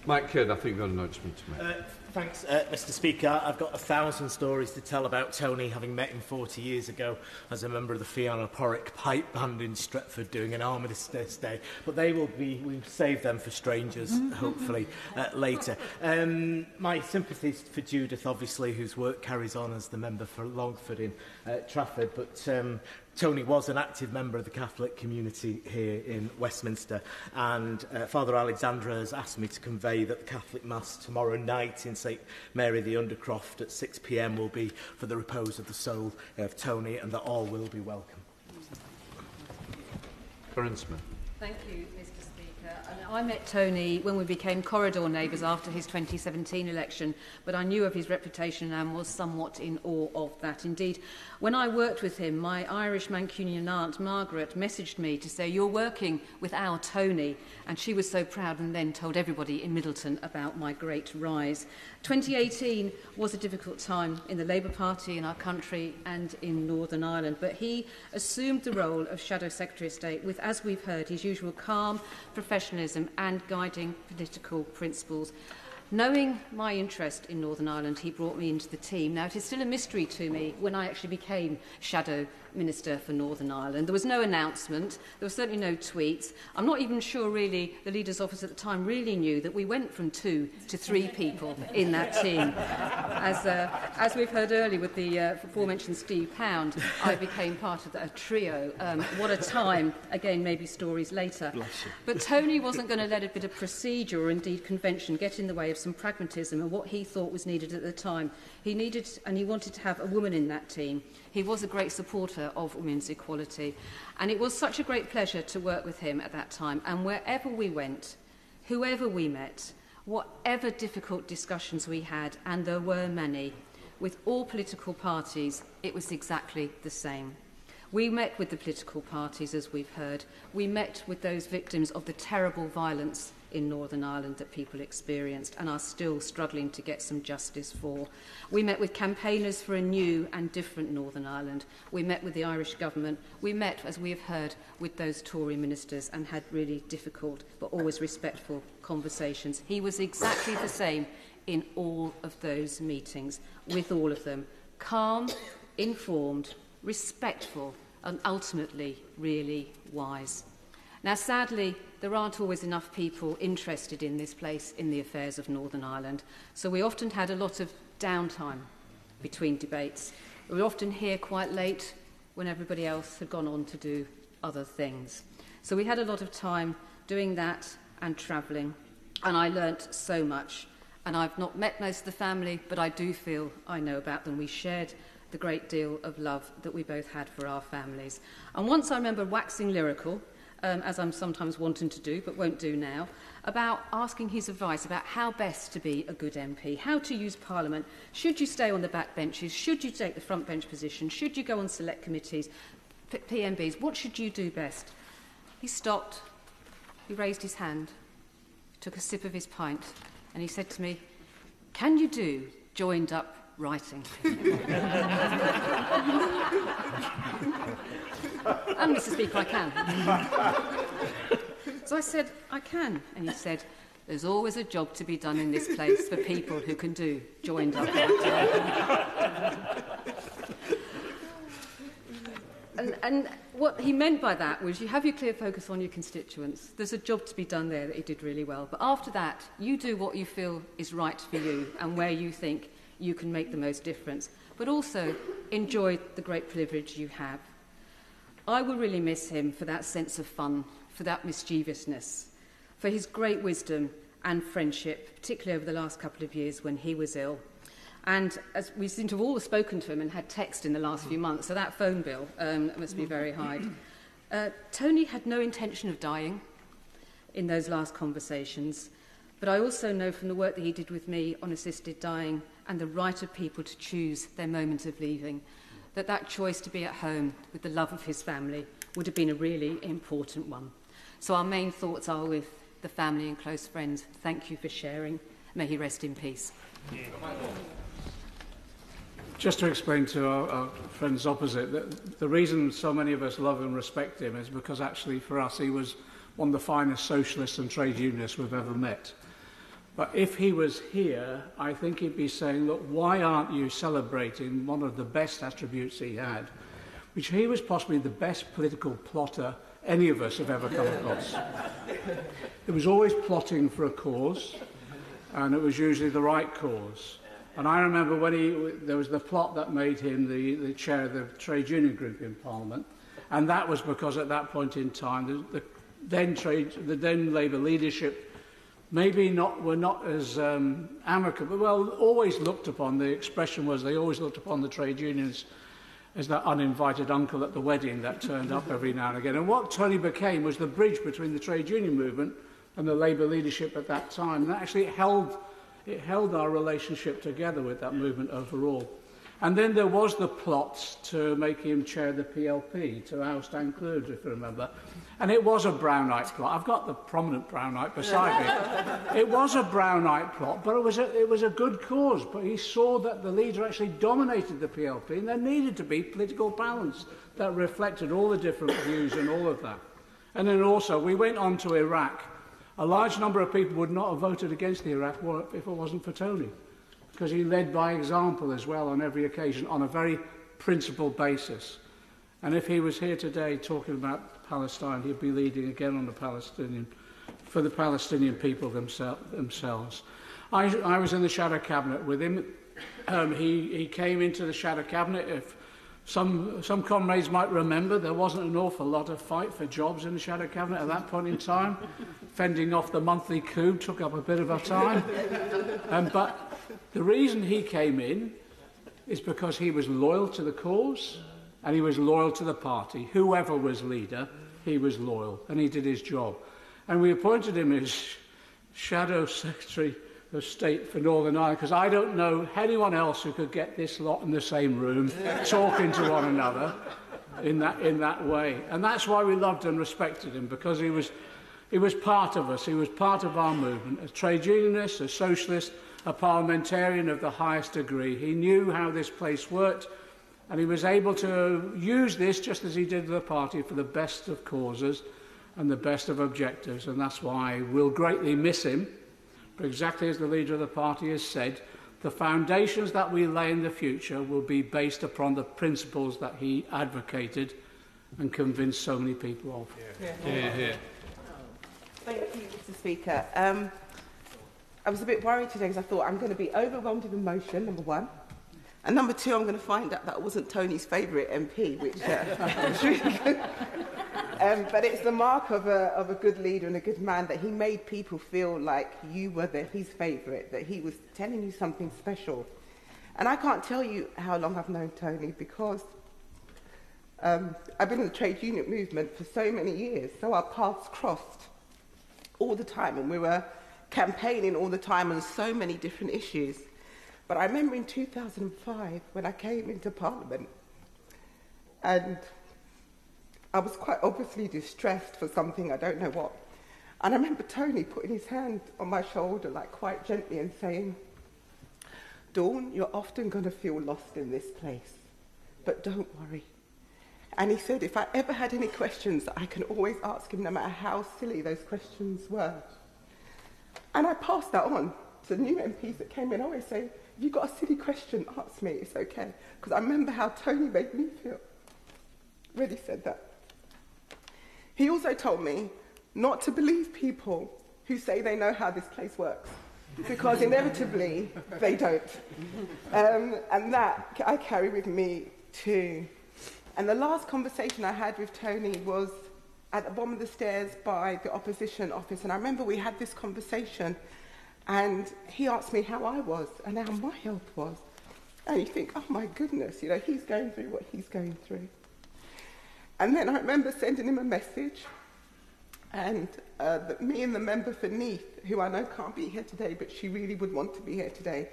Mike Kidd, I think you've got an announcement to make. Thanks, Mr. Speaker. I've got 1,000 stories to tell about Tony, having met him 40 years ago as a member of the Fianna Porrick Pipe Band in Stretford doing an Armistice Day. But we'll save them for strangers, hopefully, later. My sympathies for Judith, obviously, whose work carries on as the member for Longford in Trafford. But Tony was an active member of the Catholic community here in Westminster, and Father Alexandra has asked me to convey that the Catholic Mass tomorrow night in St Mary the Undercroft at 6 p.m. will be for the repose of the soul of Tony, and that all will be welcome. Brinsman. Thank you, Mr. Speaker. I met Tony when we became corridor neighbours after his 2017 election, but I knew of his reputation and was somewhat in awe of that. Indeed, when I worked with him, my Irish Mancunian aunt, Margaret, messaged me to say, "You're working with our Tony," and she was so proud and then told everybody in Middleton about my great rise. 2018 was a difficult time in the Labour Party, in our country and in Northern Ireland, but he assumed the role of Shadow Secretary of State with, as we've heard, his usual calm, professionalism and guiding political principles. Knowing my interest in Northern Ireland, he brought me into the team. Now, it is still a mystery to me when I actually became Shadow Minister for Northern Ireland. There was no announcement. There were certainly no tweets. I'm not even sure, really, the Leader's Office at the time really knew that we went from 2 to 3 people in that team. As we've heard earlier with the aforementioned Steve Pound, I became part of a trio. What a time. Again, maybe stories later. But Tony wasn't going to let a bit of procedure or indeed convention get in the way of some pragmatism and what he thought was needed at the time. He needed and he wanted to have a woman in that team. He was a great supporter of women's equality, and it was such a great pleasure to work with him at that time. And wherever we went, whoever we met, whatever difficult discussions we had, and there were many, with all political parties, it was exactly the same. We met with the political parties, as we've heard. We met with those victims of the terrible violence in Northern Ireland that people experienced and are still struggling to get some justice for. We met with campaigners for a new and different Northern Ireland. We met with the Irish government. We met, as we have heard, with those Tory ministers and had really difficult but always respectful conversations. He was exactly the same in all of those meetings, with all of them. Calm, informed, respectful and ultimately really wise. Now, sadly, there aren't always enough people interested in this place, in the affairs of Northern Ireland, so we often had a lot of downtime between debates. We were often here quite late when everybody else had gone on to do other things. So we had a lot of time doing that and travelling, and I learnt so much. And I've not met most of the family, but I do feel I know about them. We shared the great deal of love that we both had for our families. And once I remember waxing lyrical, as I'm sometimes wanting to do, but won't do now, about asking his advice about how best to be a good MP, how to use Parliament. Should you stay on the back benches? Should you take the front bench position? Should you go on select committees, PMBs? What should you do best? He stopped, he raised his hand, took a sip of his pint, and he said to me, "Can you do joined up writing?" And, Mr. Speaker, I can. So I said, "I can." And he said, "There's always a job to be done in this place for people who can do joined up writing." And what he meant by that was you have your clear focus on your constituents. There's a job to be done there that he did really well. But after that, you do what you feel is right for you and where you think you can make the most difference. But also enjoy the great privilege you have. I will really miss him for that sense of fun, for that mischievousness, for his great wisdom and friendship, particularly over the last couple of years when he was ill. And as we seem to have all spoken to him and had text in the last few months, so that phone bill must be very high. Tony had no intention of dying in those last conversations, but I also know from the work that he did with me on assisted dying and the right of people to choose their moment of leaving, that that choice to be at home with the love of his family would have been a really important one. So our main thoughts are with the family and close friends. Thank you for sharing. May he rest in peace. Just to explain to our friends opposite, the reason so many of us love and respect him is because actually for us he was one of the finest socialists and trade unionists we've ever met. But if he was here, I think he'd be saying, look, why aren't you celebrating one of the best attributes he had, which he was possibly the best political plotter any of us have ever come across. It was always plotting for a cause, and it was usually the right cause. And I remember when there was the plot that made him the chair of the trade union group in Parliament, and that was because at that point in time, the then Labour leadership maybe were not as amicable, well, always looked upon, the expression was they always looked upon the trade unions as that uninvited uncle at the wedding that turned up every now and again. And what Tony became was the bridge between the trade union movement and the Labour leadership at that time. And actually it held our relationship together with that movement overall. And then there was the plot to make him chair the PLP, to oust Anne Clewes, if you remember. And it was a Brownite plot. I've got the prominent Brownite beside me. It was a Brownite plot, but it was a good cause. But he saw that the leader actually dominated the PLP, and there needed to be political balance that reflected all the different views and all of that. And then also, we went on to Iraq. A large number of people would not have voted against the Iraq war if it wasn't for Tony, because he led by example as well on every occasion on a very principled basis. And if he was here today talking about Palestine, he'd be leading again on for the Palestinian people themselves. I was in the Shadow Cabinet with him. He came into the Shadow Cabinet. If some comrades might remember, there wasn't an awful lot of fight for jobs in the Shadow Cabinet at that point in time. Fending off the monthly coup took up a bit of our time. But the reason he came in is because he was loyal to the cause and he was loyal to the party. Whoever was leader, he was loyal and he did his job. And we appointed him as Shadow Secretary of State for Northern Ireland, because I don't know anyone else who could get this lot in the same room talking to one another in that way. And that's why we loved and respected him, because he was part of us. He was part of our movement. A trade unionist, a socialist, a parliamentarian of the highest degree. He knew how this place worked, and he was able to use this, just as he did the party, for the best of causes and the best of objectives. And that's why we'll greatly miss him. But exactly as the leader of the party has said, the foundations that we lay in the future will be based upon the principles that he advocated and convinced so many people of. Yeah. Thank you, Mr. Speaker. I was a bit worried today because I thought I'm going to be overwhelmed with emotion, number one. And number two, I'm going to find out that I wasn't Tony's favourite MP, which was really good. But it's the mark of a good leader and a good man that he made people feel like you were his favourite, that he was telling you something special. And I can't tell you how long I've known Tony, because I've been in the trade union movement for so many years, so our paths crossed all the time, and we were campaigning all the time on so many different issues. But I remember in 2005 when I came into Parliament, and I was quite obviously distressed for something, I don't know what. And I remember Tony putting his hand on my shoulder, like quite gently, and saying, "Dawn, you're often going to feel lost in this place, but don't worry." And he said, if I ever had any questions, I can always ask him, no matter how silly those questions were. And I passed that on to new MPs that came in. I always say, if you've got a silly question, ask me, it's okay. Because I remember how Tony made me feel when he said that. He also told me not to believe people who say they know how this place works, because inevitably they don't. And that I carry with me too. And the last conversation I had with Tony was at the bottom of the stairs by the opposition office. And I remember we had this conversation, and he asked me how I was and how my health was. And you think, oh my goodness, you know, he's going through what he's going through. And then I remember sending him a message, and that me and the member for Neath, who I know can't be here today, but she really would want to be here today,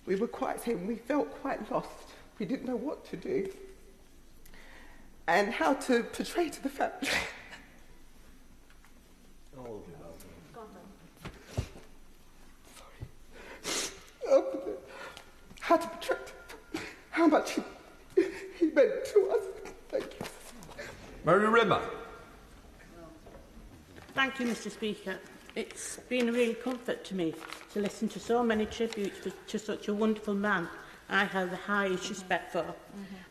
we felt quite lost. We didn't know what to do and how to portray to the family. How to portray how much he meant to us. Thank you. Mary Rimmer. Thank you, Mr. Speaker. It's been a real comfort to me to listen to so many tributes to such a wonderful man I have the highest respect for.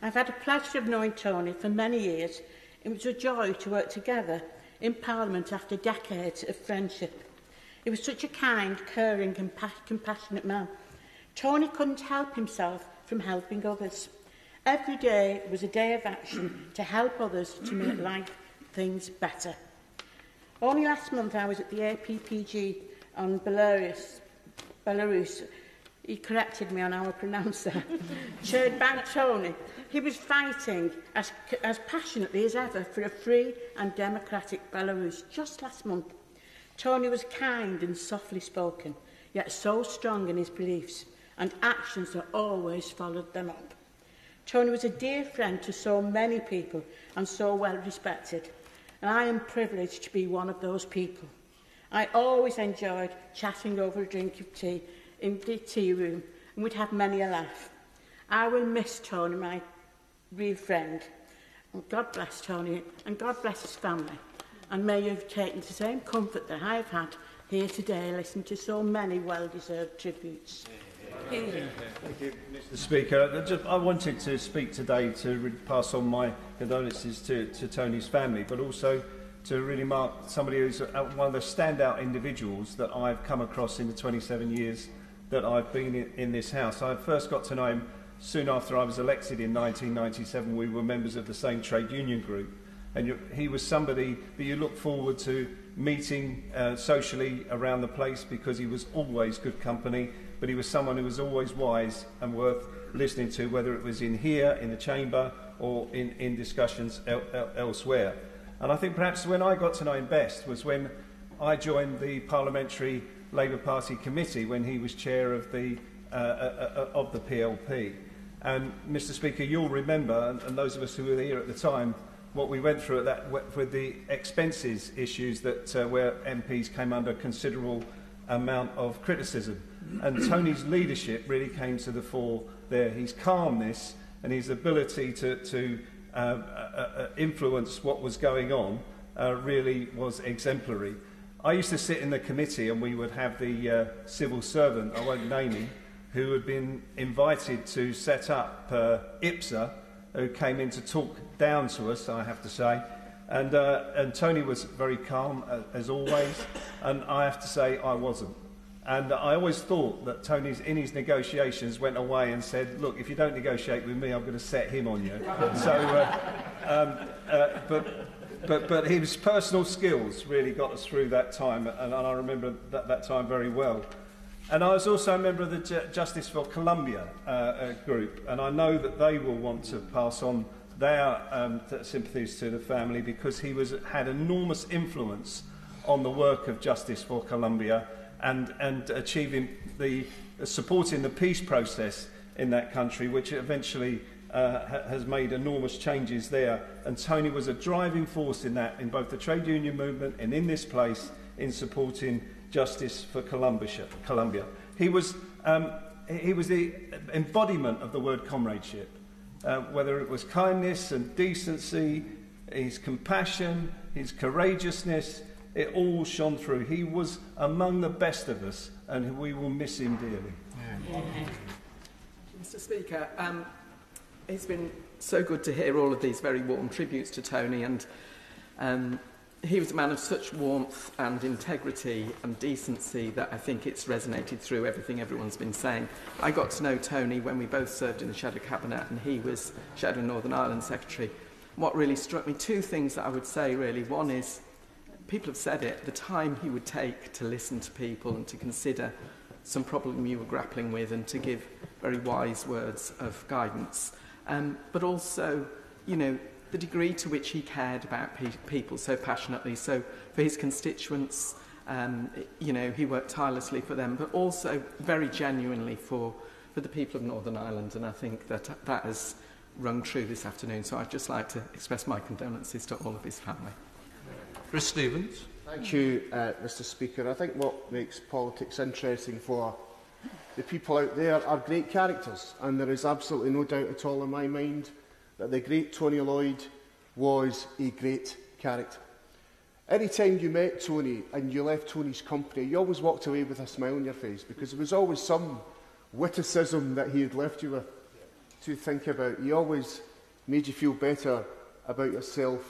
I've had the pleasure of knowing Tony for many years. It was a joy to work together in Parliament after decades of friendship. He was such a kind, caring and compassionate man. Tony couldn't help himself from helping others. Every day was a day of action to help others to make life things better. Only last month I was at the APPG on Belarus. He corrected me on how I pronounce that. Chaired by Tony. He was fighting as passionately as ever for a free and democratic Belarus just last month. Tony was kind and softly spoken, yet so strong in his beliefs and actions that always followed them up. Tony was a dear friend to so many people and so well respected, and I am privileged to be one of those people. I always enjoyed chatting over a drink of tea in the tea room, and we'd have many a laugh. I will miss Tony, my real friend. And God bless Tony, and God bless his family. And may you have taken the same comfort that I have had here today, listening to so many well-deserved tributes. Thank you, Mr. Speaker. I wanted to speak today to pass on my condolences to Tony's family, but also to really mark somebody who's one of the standout individuals that I've come across in the 27 years that I've been in this House. I first got to know him soon after I was elected in 1997. We were members of the same trade union group, and he was somebody that you look forward to meeting socially around the place, because he was always good company, but he was someone who was always wise and worth listening to, whether it was in here, in the chamber, or in discussions elsewhere. And I think perhaps when I got to know him best was when I joined the Parliamentary Labour Party Committee, when he was chair of the PLP. And, Mr. Speaker, you'll remember, and those of us who were here at the time, what we went through at that with the expenses issues that where MPs came under considerable amount of criticism. And Tony's leadership really came to the fore there. His calmness and his ability to influence what was going on really was exemplary. I used to sit in the committee, and we would have the civil servant, I won't name him, who had been invited to set up IPSA, who came in to talk down to us, I have to say. And Tony was very calm, as always, and I have to say I wasn't. And I always thought that Tony, in his negotiations, went away and said, look, if you don't negotiate with me, I'm going to set him on you. But his personal skills really got us through that time, and I remember that time very well. And I was also a member of the Justice for Colombia group, and I know that they will want to pass on their sympathies to the family, because he had enormous influence on the work of Justice for Colombia and achieving supporting the peace process in that country, which eventually has made enormous changes there. And Tony was a driving force in that, in both the trade union movement and in this place, in supporting Justice for Colombia. He was the embodiment of the word comradeship, whether it was kindness and decency, his compassion, his courageousness, it all shone through. He was among the best of us, and we will miss him dearly. Yeah. Mr. Speaker, it's been so good to hear all of these very warm tributes to Tony, and he was a man of such warmth and integrity and decency that I think it's resonated through everything everyone's been saying. I got to know Tony when we both served in the Shadow Cabinet, and he was Shadow Northern Ireland Secretary. What really struck me, two things that I would say really. One is, people have said it, the time he would take to listen to people and to consider some problem you were grappling with and to give very wise words of guidance. But also, you know, the degree to which he cared about people so passionately. So for his constituents, you know, he worked tirelessly for them, but also very genuinely for the people of Northern Ireland. And I think that has rung true this afternoon. So I'd just like to express my condolences to all of his family. Chris Stevens. Thank you, Mr. Speaker. I think what makes politics interesting for the people out there are great characters, and there is absolutely no doubt at all in my mind that the great Tony Lloyd was a great character. Any time you met Tony and you left Tony's company, you always walked away with a smile on your face, because there was always some witticism that he had left you with to think about. He always made you feel better about yourself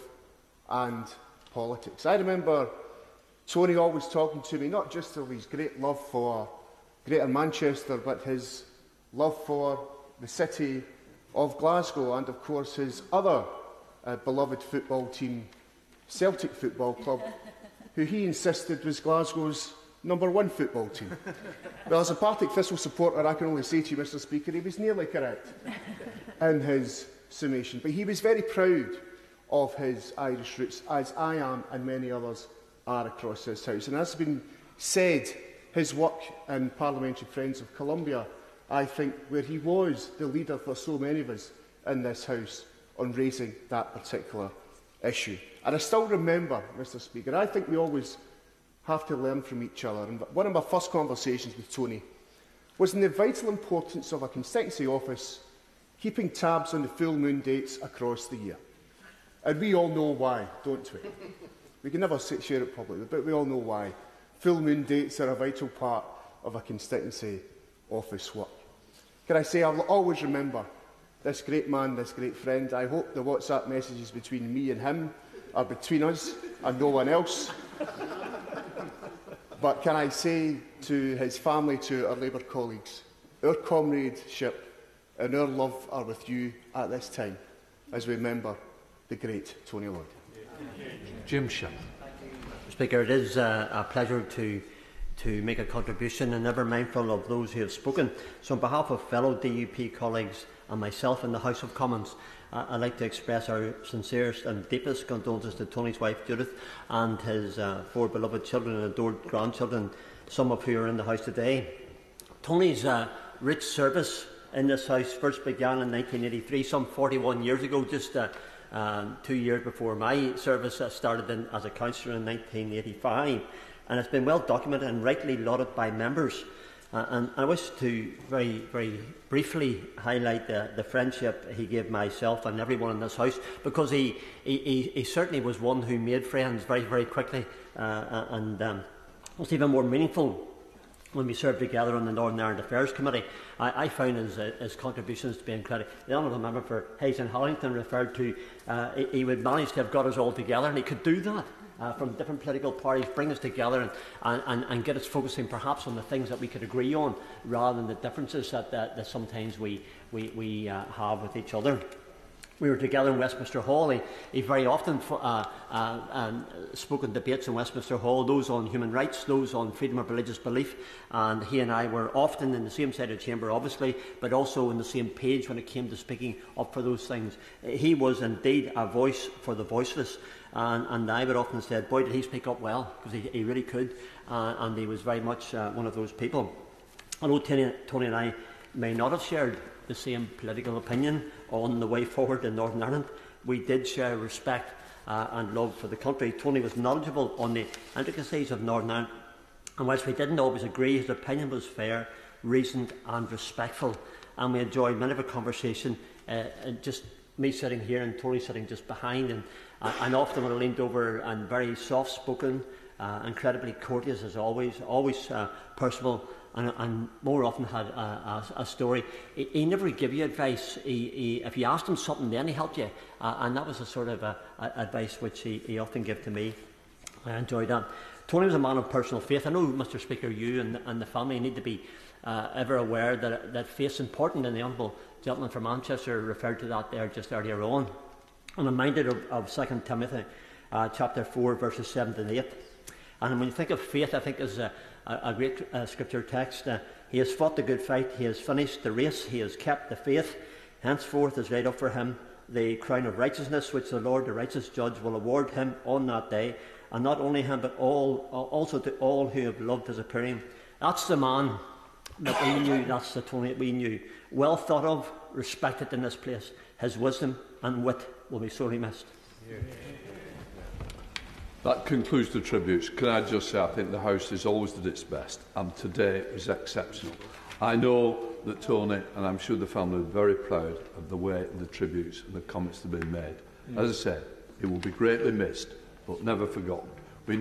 and politics. I remember Tony always talking to me, not just of his great love for Greater Manchester, but his love for the city of Glasgow, and of course his other beloved football team, Celtic Football Club, who he insisted was Glasgow's #1 football team. Well, as a Partick Thistle supporter, I can only say to you, Mr Speaker, he was nearly correct in his summation. But he was very proud of his Irish roots, as I am and many others are across this House. And as has been said, his work in Parliamentary Friends of Columbia, I think, where he was the leader for so many of us in this House on raising that particular issue. And I still remember, Mr Speaker, I think we always have to learn from each other. And one of my first conversations with Tony was in the vital importance of a constituency office keeping tabs on the full moon dates across the year. And we all know why, don't we? We can never share it publicly, but we all know why. Full moon dates are a vital part of a constituency office work. Can I say, I'll always remember this great man, this great friend. I hope the WhatsApp messages between me and him are between us and no one else. But can I say to his family, to our Labour colleagues, our comradeship and our love are with you at this time as we remember the great Tony Lloyd. Jim Shutt. Speaker, it is a pleasure to make a contribution, and ever mindful of those who have spoken. So on behalf of fellow DUP colleagues and myself in the House of Commons, I'd like to express our sincerest and deepest condolences to Tony's wife Judith and his 4 beloved children and adored grandchildren, some of who are in the House today. Tony's rich service in this House first began in 1983, some 41 years ago, just 2 years before my service started as a councillor in 1985. And it's been well documented and rightly lauded by members. And I wish to very, very briefly highlight the friendship he gave myself and everyone in this House, because he certainly was one who made friends very, very quickly, and was even more meaningful when we served together on the Northern Ireland Affairs Committee. I found his contributions to be incredible. The honourable member for Hayes and Hollington referred to he would manage to have got us all together, and he could do that. From different political parties, bring us together and get us focusing perhaps on the things that we could agree on, rather than the differences that sometimes we have with each other. We were together in Westminster Hall. He very often spoke in debates in Westminster Hall, those on human rights, those on freedom of religious belief, and he and I were often in the same side of the chamber, obviously, but also on the same page when it came to speaking up for those things. He was indeed a voice for the voiceless. And I would often say, boy, did he speak up well, because he really could, and he was very much one of those people. Although Tony and I may not have shared the same political opinion on the way forward in Northern Ireland, we did share respect and love for the country. Tony was knowledgeable on the intricacies of Northern Ireland, and whilst we didn't always agree, his opinion was fair, reasoned and respectful, and we enjoyed many of our conversation, just me sitting here and Tony sitting just behind, and often when I leaned over, and very soft-spoken, incredibly courteous as always personal, and more often had a story. He never gave you advice. If you asked him something, then he helped you, and that was the sort of advice which he often gave to me. I enjoyed that. Tony was a man of personal faith. I know, Mr Speaker, you and the family need to be ever aware that faith's important, and the Honourable Gentleman from Manchester referred to that there just earlier on. I'm reminded of 2 Timothy chapter 4, verses 7 to 8. And when you think of faith, I think is a great scripture text. He has fought the good fight, he has finished the race, he has kept the faith. Henceforth is laid up for him the crown of righteousness, which the Lord, the righteous judge, will award him on that day. And not only him, but also to all who have loved his appearing. That's the man that we knew, that's the Tony that we knew. Well thought of, respected in this place. His wisdom and wit will be sorely missed. That concludes the tributes. Can I just say, I think the House has always did its best, and today was exceptional. I know that Tony, and I'm sure the family, are very proud of the way the tributes and the comments that have been made. As I said, it will be greatly missed, but never forgotten.